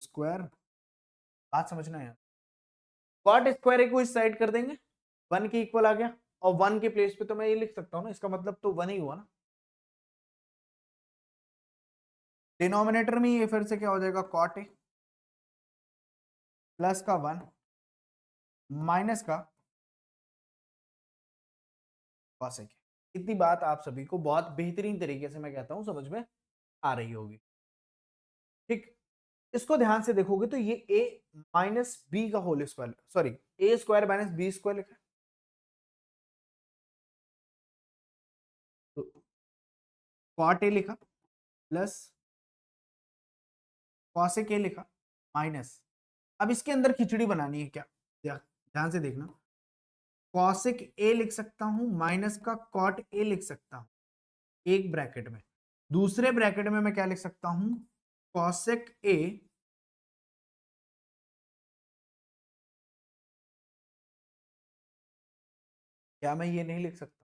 स्क्वायर। बात समझना है, कॉट स्क्वायर ए को इस साइड कर देंगे, 1 के इक्वल आ गया और 1 के प्लेस पे तो मैं ये लिख सकता हूं ना, इसका मतलब तो 1 ही हुआ ना। डिनोमिनेटर में ये फिर से क्या हो जाएगा, कॉट ए प्लस का 1 माइनस का कॉसेक। इतनी बात आप सभी को बहुत बेहतरीन तरीके से मैं कहता हूं समझ में आ रही होगी। ठीक, इसको ध्यान से देखोगे तो ये a माइनस बी का होल स्क्वायर, सॉरी ए स्क्वायर माइनस बी स्क्वायर लिखा है, तो कॉट ए लिखा प्लस कॉसेक ए लिखा माइनस, अब इसके अंदर खिचड़ी बनानी है क्या, ध्यान से देखना, कॉसेक ए लिख सकता हूं माइनस का कॉट ए लिख सकता हूं एक ब्रैकेट में, दूसरे ब्रैकेट में मैं क्या लिख सकता हूं, कॉसेक ए क्या मैं ये नहीं लिख सकता,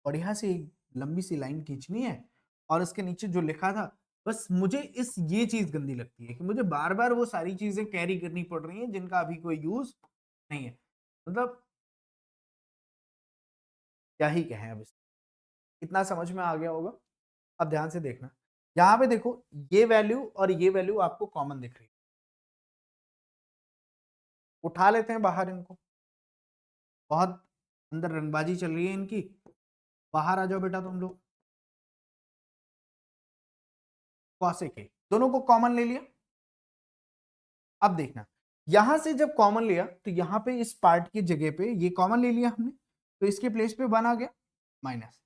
और यहां से एक लंबी सी लाइन खींचनी है और उसके नीचे जो लिखा था, बस मुझे इस ये चीज गंदी लगती है कि मुझे बार बार वो सारी चीजें कैरी करनी पड़ रही हैं जिनका अभी कोई यूज नहीं है, मतलब क्या ही कहें अब इस, इतना समझ में आ गया होगा। अब ध्यान से देखना, यहाँ पे देखो ये वैल्यू और ये वैल्यू आपको कॉमन दिख रही है, उठा लेते हैं बाहर इनको, बहुत अंदर रंगबाजी चल रही है इनकी, बाहर आ जाओ बेटा तुम लोग, कॉसेक ए दोनों को कॉमन ले लिया। अब देखना यहां से जब कॉमन लिया तो यहाँ पे इस पार्ट की जगह पे ये कॉमन ले लिया हमने, तो इसके प्लेस पे 1 आ गया माइनस,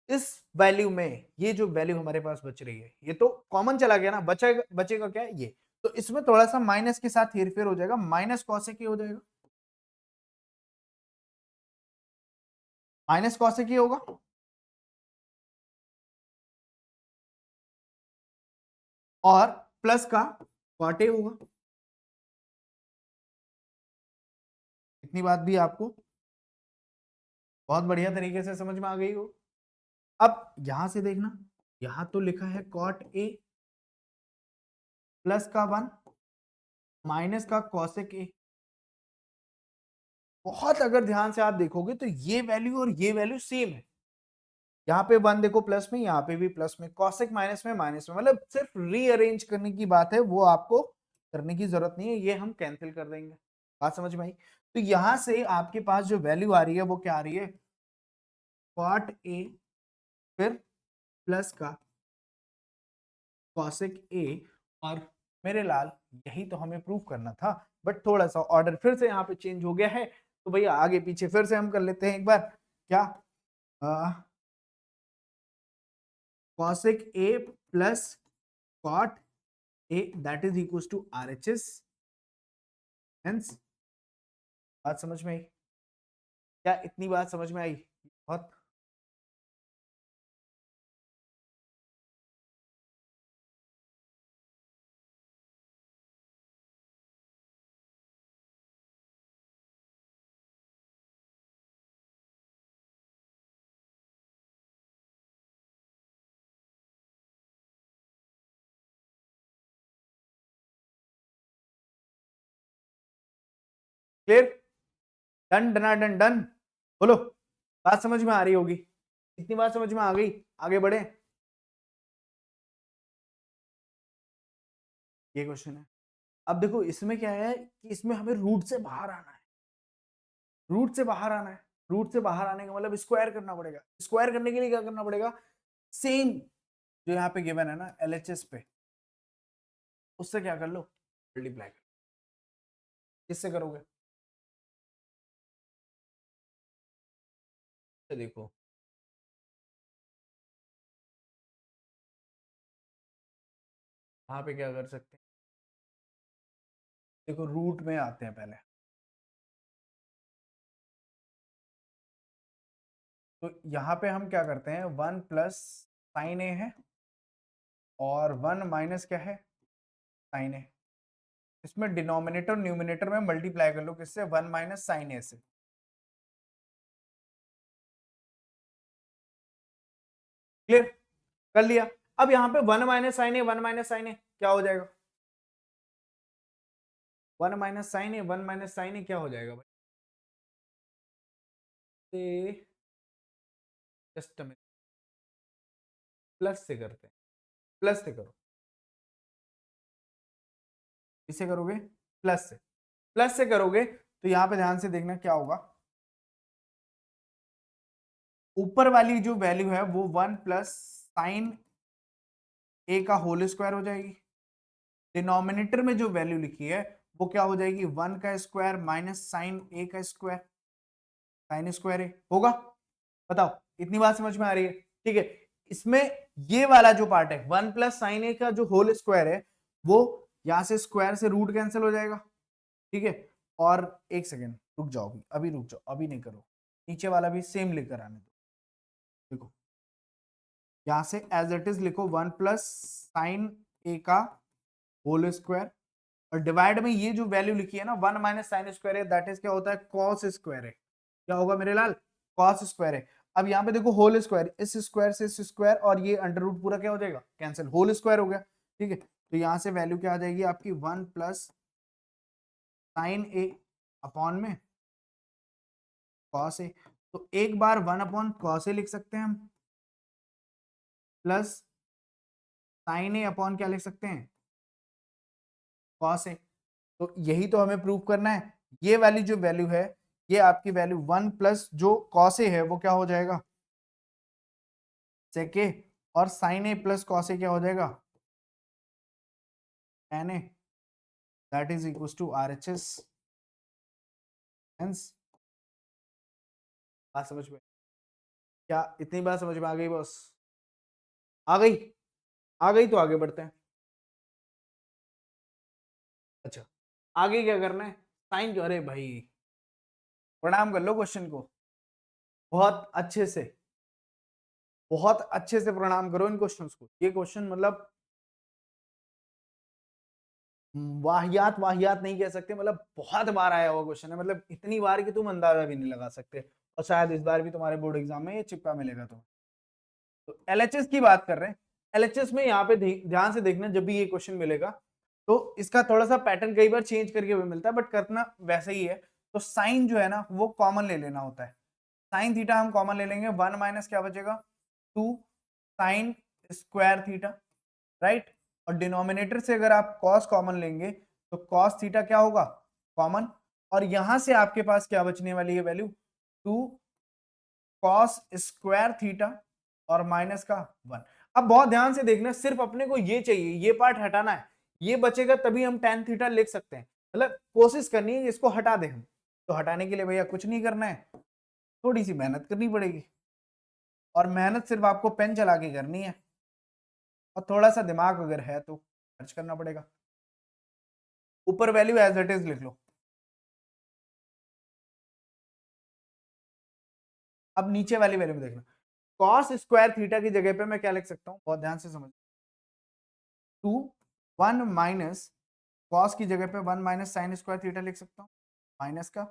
इस वैल्यू में ये जो वैल्यू हमारे पास बच रही है, ये तो कॉमन चला गया ना, बचेगा बचेगा क्या है ये, तो इसमें थोड़ा सा माइनस के साथ हेरफेर हो जाएगा, माइनस कॉसेक हो जाएगा, माइनस कॉसेक होगा, और प्लस का कॉट ए होगा। इतनी बात भी आपको बहुत बढ़िया तरीके से समझ में आ गई हो। अब यहां से देखना, यहां तो लिखा है कॉट ए प्लस का 1 माइनस का कॉसेक ए। बहुत अगर ध्यान से आप देखोगे तो ये वैल्यू और ये वैल्यू सेम है। यहाँ पे 1 देखो प्लस में, यहाँ पे भी प्लस में, कॉसेक माइनस में माइनस में, मतलब सिर्फ रीअरेंज करने की बात है, वो आपको करने की जरूरत नहीं है, ये हम कैंसिल कर देंगे। बात समझ में आई? तो यहां से आपके पास जो वैल्यू आ रही है वो क्या आ रही है, कॉट ए फिर प्लस का कॉसेक ए। और मेरे लाल यही तो हमें प्रूव करना था, बट थोड़ा सा ऑर्डर फिर से यहाँ पे चेंज हो गया है, तो भैया आगे पीछे फिर से हम कर लेते हैं एक बार। क्या cosec a plus cot a that is equals to RHS। Hence बात समझ में आई? क्या इतनी बात समझ में आई? बहुत क्लियर, डन डना डन डन, बोलो बात समझ में आ रही होगी, इतनी बात समझ में आ गई, आगे बढ़े। ये क्वेश्चन है। अब देखो इसमें क्या है कि इसमें हमें रूट से बाहर आना है, रूट से बाहर आना है, रूट से बाहर आने का मतलब स्क्वायर करना पड़ेगा। स्क्वायर करने के लिए क्या करना पड़ेगा, सेम जो यहाँ पे गिवन है ना LHS पे, उससे क्या कर लो, मल्टीप्लाई कर। किससे करोगे, तो देखो वहां पे क्या कर सकते हैं, देखो रूट में आते हैं पहले, तो यहाँ पे हम क्या करते हैं, 1 प्लस साइन ए है और 1 माइनस क्या है, साइन ए। इसमें डिनोमिनेटर न्यूमिनेटर में मल्टीप्लाई कर लो, किससे, 1 माइनस साइन ए से। क्लियर, कर लिया। अब यहाँ पे 1 minus sine a, 1 minus sine ए क्या हो जाएगा, 1 minus sine a, 1 minus sine ए क्या हो जाएगा भाई, जस्ट प्लस से करते हैं, प्लस से करो, इसे करोगे प्लस से, प्लस से करोगे तो यहां पे ध्यान से देखना क्या होगा, ऊपर वाली जो वैल्यू है वो 1 प्लस साइन ए का होल स्क्वायर हो जाएगी, डिनोमिनेटर में जो वैल्यू लिखी है वो क्या हो जाएगी, 1 का स्क्वायर माइनस साइन ए का स्क्वायर, साइन स्क्वायर ए होगा। बताओ इतनी बात समझ में आ रही है? ठीक है, इसमें ये वाला जो पार्ट है 1 प्लस साइन ए का जो होल स्क्वायर है, वो यहां से स्क्वायर से रूट कैंसिल हो जाएगा। ठीक है, और एक सेकेंड रुक जाओ, अभी रुक जाओ, अभी नहीं करो, नीचे वाला भी सेम लेकर आने दो। देखो यहां से एज इट इज लिखो 1 प्लस साइन ए का होल स्क्वायर, और डिवाइड में ये जो वैल्यू लिखी है ना 1 माइनस साइन स्क्वायर है, दैट इज क्या होता है, कॉस स्क्वायर है। क्या होगा मेरे लाल, कॉस स्क्वायर है। अब यहाँ पे देखो होल स्क्वायर, इस स्क्वायर से इस स्क्वायर और ये अंडर रूट पूरा क्या हो जाएगा, कैंसिल, होल स्क्वायर हो गया। ठीक है, तो यहाँ से वैल्यू क्या आ जाएगी आपकी, 1 प्लस साइन ए अपॉन में कॉस ए, तो एक बार 1 अपॉन कॉस ए लिख सकते हैं हम, प्लस साइन ए अपॉन क्या लिख सकते हैं, कॉस ए। तो यही तो हमें प्रूव करना है, ये वाली जो वैल्यू है, ये आपकी वैल्यू 1 प्लस जो कॉस ए है वो क्या हो जाएगा, सेक ए, और sin A plus cos A क्या हो जाएगा, tan A, that is equal to RHS। Hence बात समझ में क्या इतनी बात समझ में आ गई बॉस? आ गई? आ गई तो आगे बढ़ते हैं। अच्छा, आगे क्या करना है? साइन क्यों? अरे भाई प्रणाम कर लो क्वेश्चन को बहुत अच्छे से, बहुत अच्छे से प्रणाम करो इन क्वेश्चंस को। ये क्वेश्चन मतलब वाहियात वाहियात नहीं कह सकते, मतलब बहुत बार आया हुआ क्वेश्चन है, मतलब इतनी बार कि तुम अंदाजा भी नहीं लगा सकते। और शायद इस बार भी तुम्हारे बोर्ड एग्जाम में ये चिपका मिलेगा तुम्हें। तो एलएचएस की बात कर रहे हैं। एलएचएस में यहाँ पे ध्यान से देखना, जब भी ये क्वेश्चन मिलेगा तो इसका थोड़ा सा पैटर्न कई बार चेंज करके भी मिलता है, बट करना वैसा ही है। तो साइन जो है ना वो कॉमन ले लेना होता है। साइन थीटा हम कॉमन ले लेंगे, 1 माइनस क्या बचेगा, 2 साइन स्क्वायर थीटा, राइट। और डिनोमिनेटर से अगर आप कॉस कॉमन लेंगे तो कॉस थीटा क्या होगा, कॉमन। और यहां से आपके पास क्या बचने वाली है वैल्यू, 2 कॉस स्क्वायर थीटा और माइनस का 1। अब बहुत ध्यान से देखना, सिर्फ अपने को ये चाहिए, ये पार्ट हटाना है, ये बचेगा तभी हम tan थीटा लिख सकते हैं। मतलब कोशिश करनी है इसको हटा दें हम। तो हटाने के लिए भैया कुछ नहीं करना है, थोड़ी सी मेहनत करनी पड़ेगी। और मेहनत सिर्फ आपको पेन चला के करनी है, और थोड़ा सा दिमाग अगर है तो खर्च करना पड़ेगा। ऊपर वैल्यू एज इट इज लिख लो। अब नीचे वाली वैल्यू में देखना, कॉस स्क्वायर थीटा की जगह पे मैं क्या लिख सकता हूँ, बहुत ध्यान से समझ, 2 1 माइनस कॉस की जगह पे 1 माइनस साइन स्क्वायर थीटा लिख सकता हूँ, माइनस का।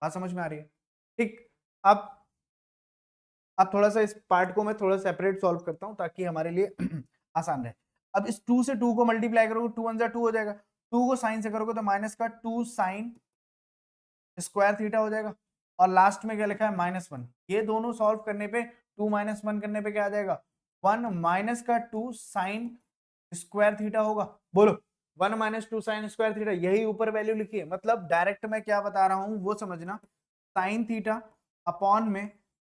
बात समझ में आ रही है? ठीक। अब थोड़ा सा इस पार्ट को मैं थोड़ा सेपरेट सॉल्व करता हूँ ताकि हमारे लिए आसान रहे। अब इस 2 से 2 को मल्टीप्लाई करोगे, 2 1 जा 2 हो जाएगा, 2 को साइन से करोगे तो माइनस का 2 साइन स्क्वायर थीटा हो जाएगा। और लास्ट में क्या लिखा है, -1। ये दोनों सॉल्व करने पे 2 - 1 करने पे क्या आ जाएगा, 1 माइनस का 2 साइन स्क्वायर थीटा होगा। बोलो, 1 - 2 साइन स्क्वायर थीटा, यही ऊपर वैल्यू लिखी है। मतलब डायरेक्ट मैं क्या बता रहा हूं वो समझना, साइन थीटा अपॉन में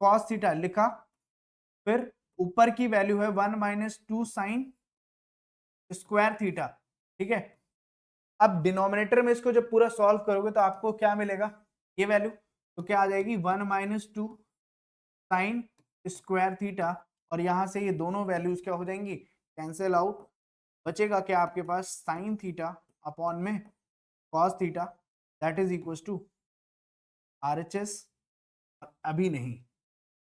कॉस थीटा लिखा, फिर ऊपर की वैल्यू है 1 - 2 साइन स्क्वायर थीटा, ठीक है। अब डिनोमिनेटर में इसको जब पूरा सॉल्व करोगे तो आपको क्या मिलेगा, ये वैल्यू। तो क्या आ जाएगी, 1 - 2 साइन स्क्वायर थीटा, और यहां से ये दोनों वैल्यूज क्या हो जाएंगी, कैंसिल आउट। बचेगा क्या आपके पास, साइन थीटा अपॉन में cos theta, that is equal to RHS, अभी नहीं,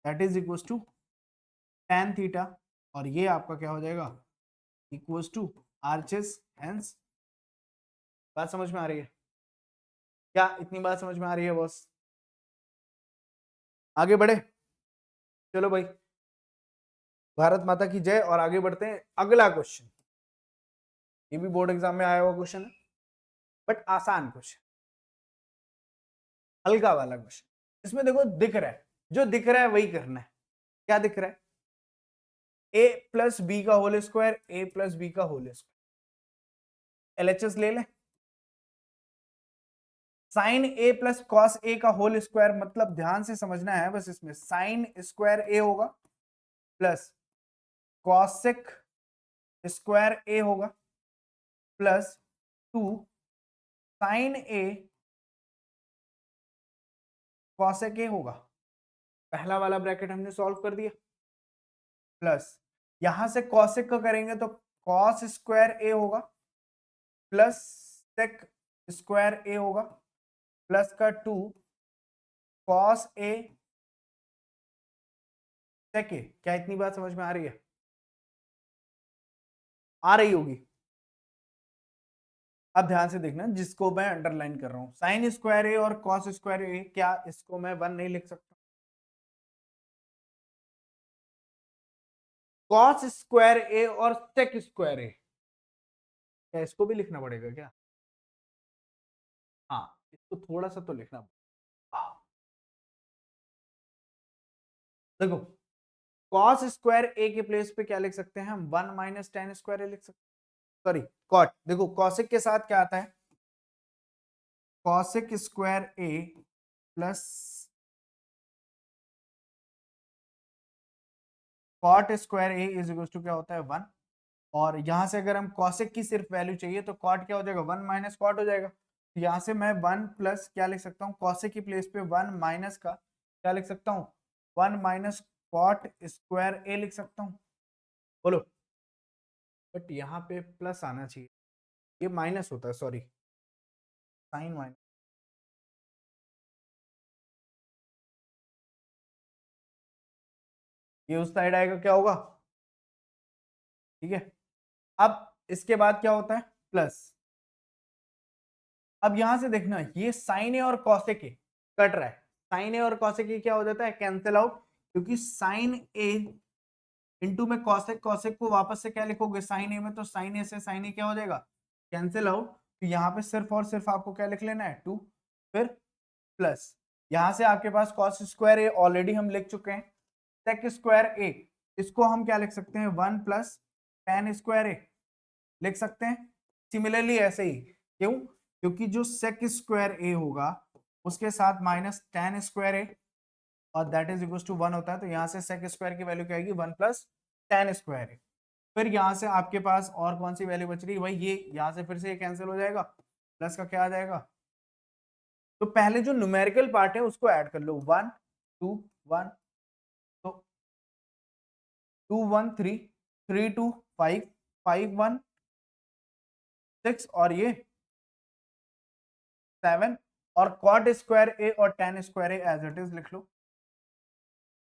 that is equal to tan theta, और ये आपका क्या हो जाएगा, इक्वल टू RHS। हेंस, बात समझ में आ रही है क्या? इतनी बात समझ में आ रही है बॉस? आगे बढ़े, चलो भाई, भारत माता की जय। और आगे बढ़ते हैं, अगला क्वेश्चन, ये भी बोर्ड एग्जाम में आया हुआ क्वेश्चन है, बट आसान क्वेश्चन, हल्का वाला क्वेश्चन। इसमें देखो दिख रहा है, जो दिख रहा है वही करना है। क्या दिख रहा है, a प्लस बी का whole square, a plus B का होल स्क्वायर, LHS ले लें। Sin A plus cos A का होल स्क्वायर, मतलब ध्यान से समझना है बस, इसमें साइन स्क्वायर ए होगा प्लस कॉसेक स्क्वायर ए होगा plus 2 sin A cosec A होगा। पहला वाला ब्रैकेट हमने सॉल्व कर दिया, प्लस यहां से कॉसेक का करेंगे तो कॉस स्क्वायर ए होगा प्लस सेक स्क्वायर ए होगा प्लस का 2 कॉस ए सेक ए। क्या इतनी बात समझ में आ रही है? आ रही होगी। अब ध्यान से देखना, जिसको मैं अंडरलाइन कर रहा हूं, साइन स्क्वायर ए और कॉस स्क्वायर ए, क्या इसको मैं 1 नहीं लिख सकता? कॉस स्क्वायर ए और सेक स्क्वायर ए, क्या इसको भी लिखना पड़ेगा क्या? हाँ, इसको थोड़ा सा तो लिखना पड़ेगा। देखो, कॉस स्क्वायर ए के प्लेस पे क्या लिख सकते हैं हम, 1 माइनस टेन स्क्वायर ए लिख सकते हैं। Sorry, cot. देखो कॉसिक के साथ क्या आता है, cosec square A plus cot square A is equal to क्या होता है, 1। और यहां से अगर हम कॉसिक की सिर्फ वैल्यू चाहिए तो कॉट क्या हो जाएगा, 1 माइनस कॉट हो जाएगा। तो यहां से मैं 1 प्लस क्या लिख सकता हूँ, कॉसिक की प्लेस पे 1 माइनस का क्या लिख सकता हूँ, 1 माइनस कॉट स्क्वायर ए लिख सकता हूँ, बोलो। बट यहाँ पे प्लस आना चाहिए, ये माइनस होता है, सॉरी, साइन माइनस, ये उस साइड आएगा, क्या होगा, ठीक है। अब इसके बाद क्या होता है, प्लस। अब यहां से देखना, ये साइन ए और कॉसेक ए कट रहा है, साइन ए और कॉसेक ए क्या हो जाता है, कैंसिल आउट, क्योंकि साइन ए इंटू में कॉसेक, कॉसेक को वापस से क्या लिखोगे, साइन ए में, तो साइन ए से साइन ए क्या हो जाएगा, कैंसिल आउट। तो यहाँ पे सिर्फ और सिर्फ आपको क्या लिख लेना है, 2, फिर प्लस, यहां से आपके पास कॉस स्क्वायर ए ऑलरेडी हम लिख चुके हैं, सेक स्क्वायर ए, इसको हम क्या लिख सकते हैं, 1 प्लस टेन स्क्वायर ए लिख सकते हैं। सिमिलरली ऐसे ही, क्यों, क्योंकि जो सेक स्क्वायर ए होगा उसके साथ माइनस टेन स्क्वायर ए और दैट इज इक्वल टू 1 होता है, तो यहाँ से सेक स्क्वायर की वैल्यू क्या आएगी, 1 प्लस टेन स्क्वायर ए। फिर यहाँ से आपके पास और कौन सी वैल्यू बच रही है, भाई ये यहाँ से फिर से ये कैंसिल हो जाएगा, प्लस का क्या आ जाएगा, तो पहले जो न्यूमेरिकल पार्ट है उसको ऐड कर लो, 1 2 1, तो 2 1 3 3 2 5 5 1 6 और ये 7, और कॉट स्क्वायर ए और tan square A as it is लिख लो,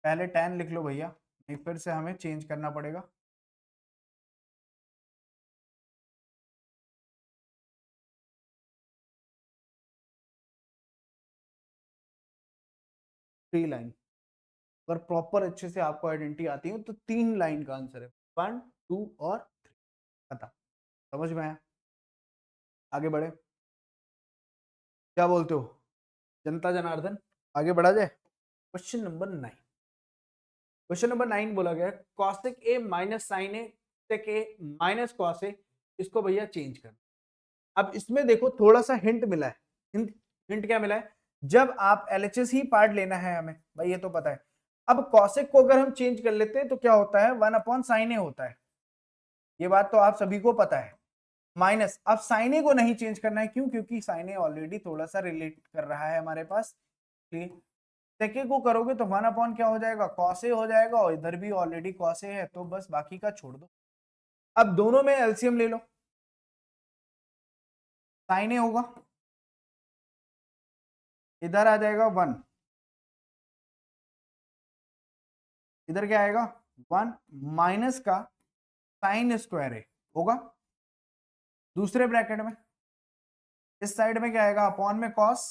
पहले 10 लिख लो भैया, नहीं फिर से हमें चेंज करना पड़ेगा। थ्री लाइन, अगर प्रॉपर अच्छे से आपको आइडेंटिटी आती है तो 3 लाइन का आंसर है, 1 2 और 3, पता, समझ में आया, आगे बढ़े, क्या बोलते हो जनता जनार्दन, आगे बढ़ा जाए। क्वेश्चन नंबर 9, क्वेश्चन नंबर 9 बोला गया cosec A minus sine A sec A minus cos A, इसको भैया चेंज कर। अब इसमें देखो थोड़ा सा हिंट मिला है, हिंट हिंट क्या मिला है, जब आप एलएचएस ही पार्ट लेना है हमें, भाई ये तो पता है। अब कॉसेक को अगर हम चेंज कर लेते हैं तो क्या होता है, 1 अपॉन साइन ए होता है, ये बात तो आप सभी को पता है। माइनस, अब साइन ए को नहीं चेंज करना है, क्यों, क्योंकि साइन ए ऑलरेडी थोड़ा सा रिलेट कर रहा है हमारे पास, सेके को करोगे तो 1 अपॉन क्या हो जाएगा, कॉस ए हो जाएगा, और इधर भी ऑलरेडी कॉस ए है, तो बस बाकी का छोड़ दो। अब दोनों में एलसीएम ले लो, साइन ए होगा, इधर आ जाएगा 1, इधर क्या आएगा 1 माइनस का साइन स्क्वायर ए होगा, दूसरे ब्रैकेट में इस साइड में क्या आएगा, अपॉन में cos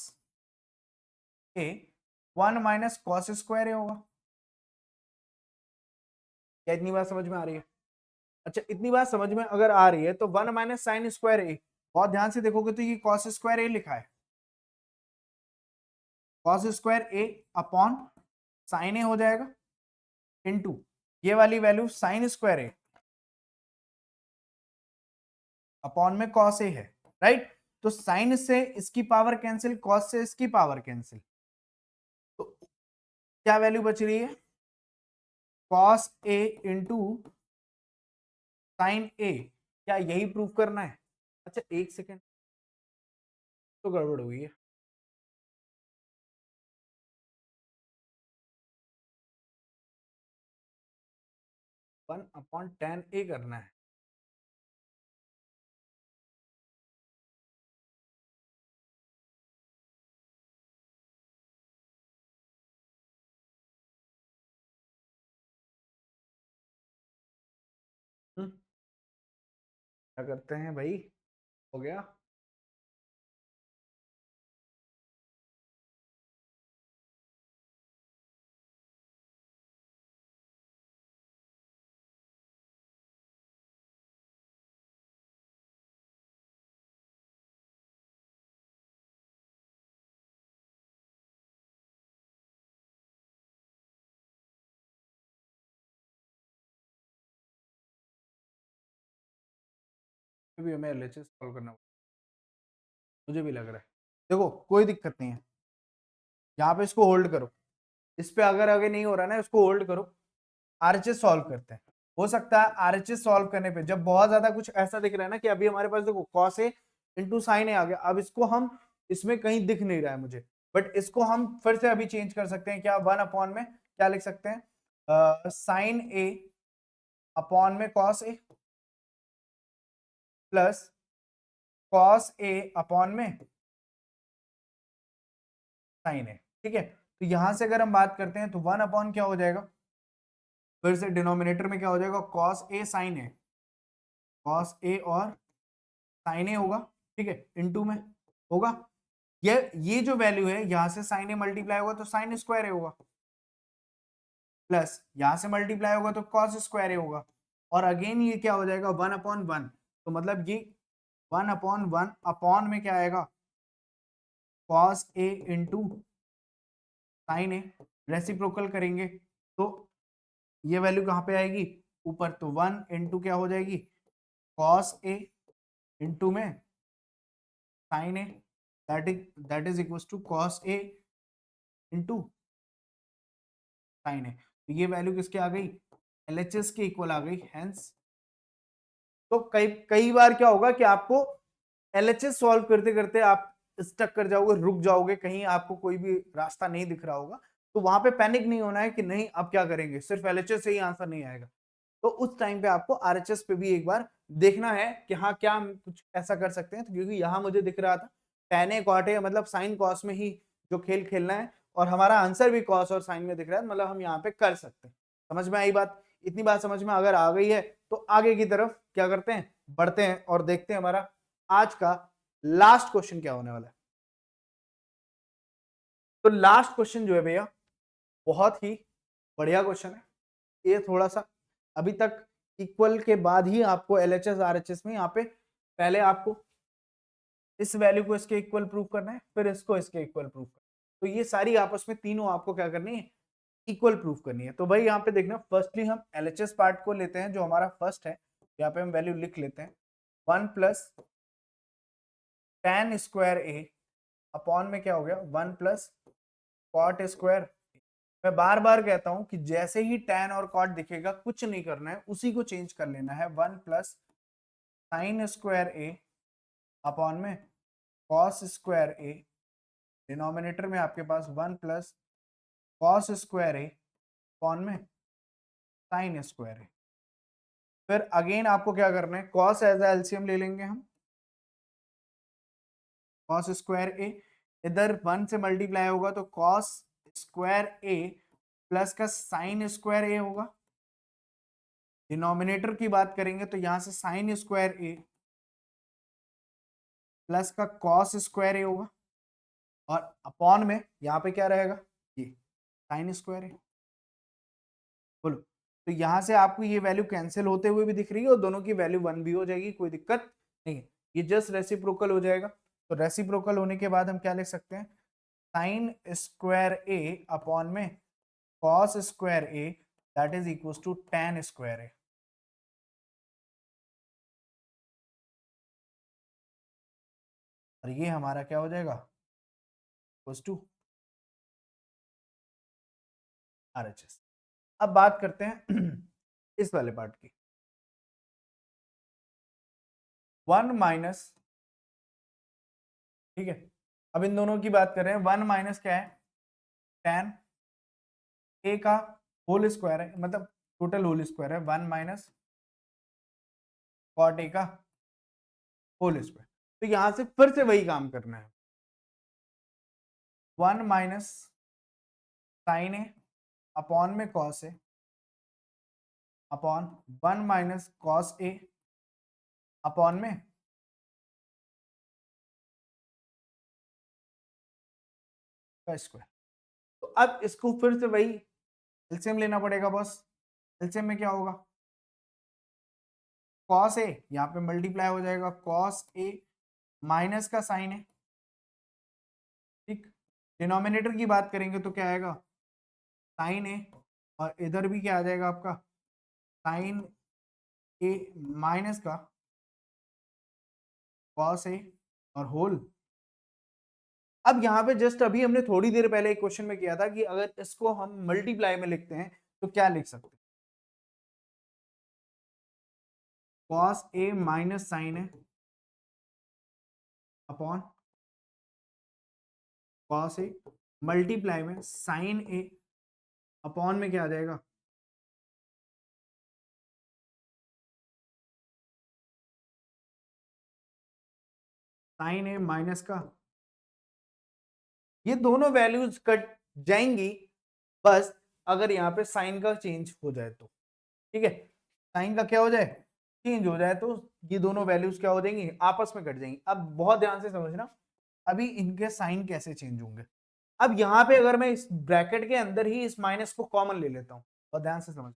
A, 1 minus cos square A होगा। क्या इतनी बात समझ में आ रही है, अच्छा इतनी बात समझ में अगर आ रही है तो 1 माइनस साइन स्क्वायर ए, बहुत ध्यान से देखोगे तो ये कॉस स्क्वायर ए लिखा है, cos square A upon sine ए हो जाएगा, इनटू ये वाली value sign square A upon में कॉस ए है, राइट। तो साइन से इसकी पावर कैंसिल, कॉस से इसकी पावर कैंसिल, तो क्या वैल्यू बच रही है, कॉस ए इंटू साइन ए, क्या यही प्रूव करना है, अच्छा एक सेकेंड, तो गड़बड़ हुई है, वन अपॉन टेन ए करना है, क्या करते हैं भाई, हो गया, भी हमें एलएचएस सॉल्व करना मुझे भी लग रहा है, देखो कोई दिक्कत नहीं है, यहाँ पे इसको होल्ड करो, इस पे अगर आगे नहीं हो रहा ना इसको होल्ड करो, आरएचएस सॉल्व करते हैं। हो सकता है आरएचएस सॉल्व करने पे जब बहुत ज्यादा कुछ ऐसा दिख रहा है ना कि अभी हमारे पास देखो कॉस ए इंटू साइन ए आ गया, अब इसको हम इसमें कहीं दिख नहीं रहा है मुझे, बट इसको हम फिर से अभी चेंज कर सकते हैं क्या, 1 अपॉन में क्या लिख सकते हैं, साइन ए अपॉन में cos A plus cos A upon में साइन ए। ठीक है, तो यहां से अगर हम बात करते हैं तो 1 अपॉन क्या हो जाएगा, फिर से डिनोमिनेटर में क्या हो जाएगा, cos A sign A, cos A और साइन ए होगा। ठीक है, इनटू में होगा ये जो वैल्यू है यहां से साइन ए मल्टीप्लाई होगा तो साइन स्क्वायर ए होगा, प्लस यहां से मल्टीप्लाई होगा तो कॉस स्क्वायर ए होगा, और अगेन ये क्या हो जाएगा 1 अपॉन 1, तो मतलब ये 1 अपॉन 1 अपॉन में क्या आएगा, cos A into sine A, reciprocal करेंगे तो ये वैल्यू कहाँ पे आएगी ऊपर, तो 1 इंटू क्या हो जाएगी कॉस ए इंटू में sine A, that is equal to cos A into sine A. तो ये वैल्यू किसके आ गई, एलएचएस के इक्वल आ गई, हेंस तो कई कई बार क्या होगा कि आपको एलएचएस सॉल्व करते करते आप स्टक कर जाओगे, रुक जाओगे, कहीं आपको कोई भी रास्ता नहीं दिख रहा होगा, तो वहां पे पैनिक नहीं होना है कि नहीं अब क्या करेंगे, सिर्फ एलएचएस से ही आंसर नहीं आएगा। तो उस टाइम पे आपको आरएचएस पे भी एक बार देखना है कि हाँ क्या हम कुछ ऐसा कर सकते हैं, तो क्योंकि यहाँ मुझे दिख रहा था tan a cot a मतलब साइन कॉस में ही जो खेल खेलना है, और हमारा आंसर भी कॉस और साइन में दिख रहा है, मतलब हम यहाँ पे कर सकते हैं। समझ में आई बात, इतनी बात समझ में अगर आ गई है तो आगे की तरफ क्या करते हैं, बढ़ते हैं और देखते हैं हमारा आज का लास्ट क्वेश्चन क्या होने वाला है। तो लास्ट क्वेश्चन जो है भैया बहुत ही बढ़िया क्वेश्चन है, ये थोड़ा सा अभी तक इक्वल के बाद ही आपको एलएचएस आरएचएस में यहाँ पे पहले आपको इस वैल्यू को इसके इक्वल प्रूव करना है, फिर इसको इसके इक्वल प्रूव करना है, तो ये सारी आपस में तीनों आपको क्या करनी है, इक्वल प्रूफ करनी है। तो भाई यहाँ पे देखना, फर्स्टली हम एलएचएस पार्ट को लेते हैं जो हमारा फर्स्ट है, यहाँ पे हम वैल्यू लिख लेते हैं 1 plus tan square A upon में क्या हो गया 1 प्लस कॉट स्क्वायर। मैं बार बार कहता हूं कि जैसे ही tan और कॉट दिखेगा कुछ नहीं करना है, उसी को चेंज कर लेना है, 1 plus sign square A upon में कॉस स्क्वायर ए, डिनोमिनेटर में आपके पास 1 plus cos square A upon में साइन स्क्वायर ए। फिर अगेन आपको क्या करना है, कॉस एज एलसीएम ले लेंगे हम, कॉस स्क्वायर ए इधर 1 से मल्टीप्लाई होगा तो कॉस स्क्वायर ए प्लस का साइन स्क्वायर ए होगा। डिनोमिनेटर की बात करेंगे तो यहां से साइन स्क्वायर ए प्लस का कॉस स्क्वायर ए होगा, और अपॉन में यहाँ पे क्या रहेगा, ये साइन स्क्वायर ए। बोलो, तो यहां से आपको ये वैल्यू कैंसिल होते हुए भी दिख रही है और दोनों की वैल्यू 1 भी हो जाएगी, कोई दिक्कत नहीं है, ये जस्ट रेसिप्रोकल हो जाएगा। तो रेसिप्रोकल होने के बाद हम क्या लिख सकते हैं, साइन स्क्वायर ए अपॉन में cos square A, that is equal to tan square A. और ये हमारा क्या हो जाएगा, इक्वल टू आरएचएस। अब बात करते हैं इस वाले पार्ट की, 1 माइनस, ठीक है, अब इन दोनों की बात कर रहे हैं, 1 माइनस क्या है, tan ए का होल स्क्वायर है, मतलब टोटल होल स्क्वायर है, 1 माइनस कॉट ए का होल स्क्वायर। तो यहां से फिर से वही काम करना है, 1 माइनस साइन ए अपॉन में cos A upon 1 minus cos A upon में का स्क्वायर। तो अब इसको फिर से वही एलसीएम लेना पड़ेगा बॉस। एलसीएम में क्या होगा, कॉस ए यहाँ पे मल्टीप्लाई हो जाएगा कॉस ए माइनस का साइन ए, ठीक। डिनोमिनेटर की बात करेंगे तो क्या आएगा, साइन ए, और इधर भी क्या आ जाएगा आपका साइन ए माइनस का कॉस ए और होल। अब यहाँ पे जस्ट अभी हमने थोड़ी देर पहले एक क्वेश्चन में किया था कि अगर इसको हम मल्टीप्लाई में लिखते हैं तो क्या लिख सकते हैं, cos A minus sine a upon cos A multiply में साइन ए अपॉन में क्या आ जाएगा, साइन ए माइनस का, ये दोनों वैल्यूज कट जाएंगी बस अगर यहाँ पे साइन का चेंज हो जाए तो, ठीक है, साइन का क्या हो जाए, चेंज हो जाए तो ये दोनों वैल्यूज क्या हो जाएंगी, आपस में कट जाएंगी। अब बहुत ध्यान से समझना अभी इनके साइन कैसे चेंज होंगे। अब यहाँ पे अगर मैं इस ब्रैकेट के अंदर ही इस माइनस को कॉमन ले लेता हूं, और ध्यान से समझ,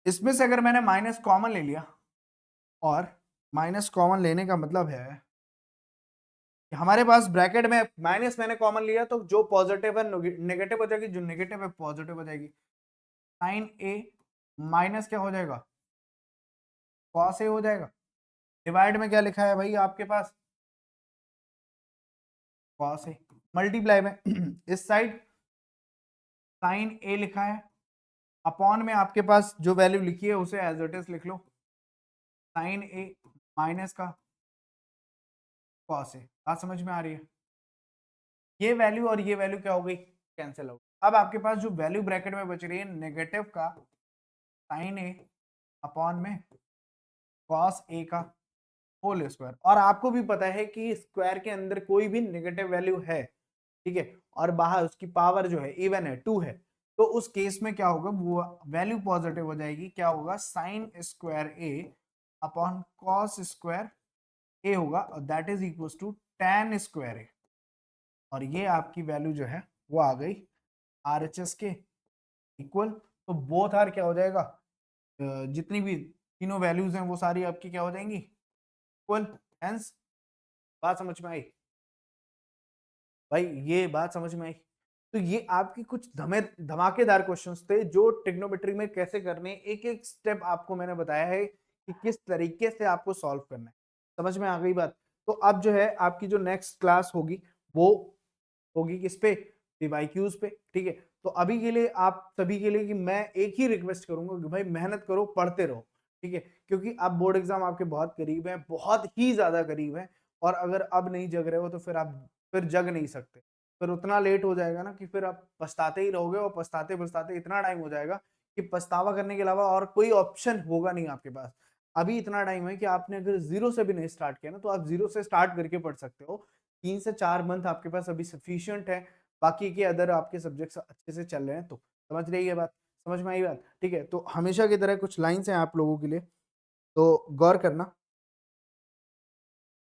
इसमें से अगर मैंने माइनस कॉमन ले लिया, और माइनस कॉमन लेने का मतलब है कि हमारे पास ब्रैकेट में माइनस मैंने कॉमन लिया तो जो पॉजिटिव है नेगेटिव हो जाएगी, जो नेगेटिव है पॉजिटिव हो जाएगी। साइन ए माइनस क्या हो जाएगा, कॉस ए हो जाएगा। डिवाइड में क्या लिखा है भाई आपके पास, कॉस ए, मल्टीप्लाई में इस साइड साइन ए लिखा है, अपॉन में आपके पास जो वैल्यू लिखी है उसे एज इट इज लिख लो, साइन ए माइनस का कॉस ए। बात समझ में आ रही है, ये वैल्यू और ये वैल्यू क्या हो गई, कैंसिल हो गई। अब आपके पास जो वैल्यू ब्रैकेट में बच रही है नेगेटिव का साइन ए अपॉन में कॉस ए का होल स्क्वायर, और आपको भी पता है कि स्क्वायर के अंदर कोई भी नेगेटिव वैल्यू है, ठीक है, और बाहर उसकी पावर जो है इवन है 2 है, तो उस केस में क्या होगा, वो वैल्यू पॉजिटिव हो जाएगी, क्या होगा, sine square A upon cos square A होगा, और that is equal to tan square A, और ये आपकी वैल्यू जो है वो आ गई RHS के इक्वल। तो बोथ आर क्या हो जाएगा, जितनी भी तीनों वैल्यूज हैं वो सारी आपकी क्या हो जाएंगी, इक्वल। हेंस बात समझ में आई भाई, ये बात समझ में आई। तो ये आपकी कुछ धमाकेदार क्वेश्चंस थे जो ट्रिग्नोमेट्री में कैसे करने, एक एक स्टेप आपको मैंने बताया है कि किस तरीके से आपको सॉल्व करना है। समझ में आ गई बात। तो अब जो है आपकी जो नेक्स्ट क्लास होगी वो होगी किस पे, पीवाईक्यूज पे, ठीक है। तो अभी के लिए आप सभी के लिए कि मैं एक ही रिक्वेस्ट करूंगा कि भाई मेहनत करो, पढ़ते रहो, ठीक है, क्योंकि अब बोर्ड एग्जाम आपके बहुत करीब है, बहुत ही ज्यादा करीब है, और अगर अब नहीं जग रहे हो तो फिर आप फिर जग नहीं सकते, फिर उतना लेट हो जाएगा ना कि फिर आप पछताते ही रहोगे, और पछताते पछताते इतना टाइम हो जाएगा कि पछतावा करने के अलावा और कोई ऑप्शन होगा नहीं आपके पास। अभी इतना टाइम है कि आपने अगर जीरो से भी नहीं स्टार्ट किया ना तो आप जीरो से स्टार्ट करके पढ़ सकते हो। 3 से 4 मंथ आपके पास अभी सफिशियंट है, बाकी के अदर आपके सब्जेक्ट्स अच्छे से चल रहे हैं। तो समझ रही है बात, समझ में आई बात, ठीक है। तो हमेशा की तरह कुछ लाइन्स हैं आप लोगों के लिए, तो गौर करना।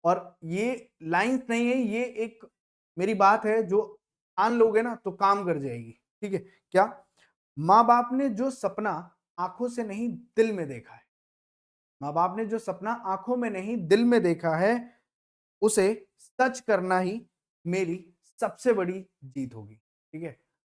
और ये लाइंस नहीं है, ये एक मेरी बात है जो मान लोगे ना तो काम कर जाएगी, ठीक है। क्या, माँ बाप ने जो सपना आंखों से नहीं दिल में देखा है, माँ बाप ने जो सपना आंखों में नहीं दिल में देखा है, उसे सच करना ही मेरी सबसे बड़ी जीत होगी, ठीक है।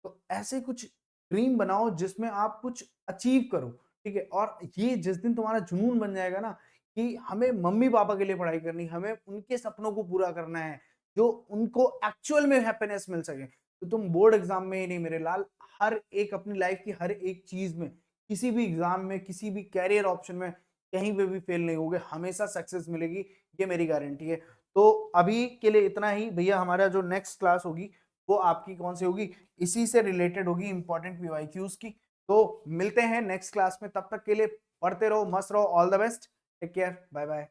तो ऐसे कुछ ड्रीम बनाओ जिसमें आप कुछ अचीव करो, ठीक है। और ये जिस दिन तुम्हारा जुनून बन जाएगा ना कि हमें मम्मी पापा के लिए पढ़ाई करनी, हमें उनके सपनों को पूरा करना है, जो उनको एक्चुअल में हैप्पीनेस मिल सके, तो तुम बोर्ड एग्जाम में ही नहीं मेरे लाल, हर एक अपनी लाइफ की हर एक चीज में, किसी भी एग्जाम में, किसी भी कैरियर ऑप्शन में कहीं पे भी फेल नहीं होगे, हमेशा सक्सेस मिलेगी, ये मेरी गारंटी है। तो अभी के लिए इतना ही भैया। हमारा जो नेक्स्ट क्लास होगी वो आपकी कौन सी होगी, इसी से रिलेटेड होगी, इंपॉर्टेंट पीवाईक्यूज की। तो मिलते हैं नेक्स्ट क्लास में, तब तक के लिए पढ़ते रहो, मस्त रहो, all the best, take care, bye bye.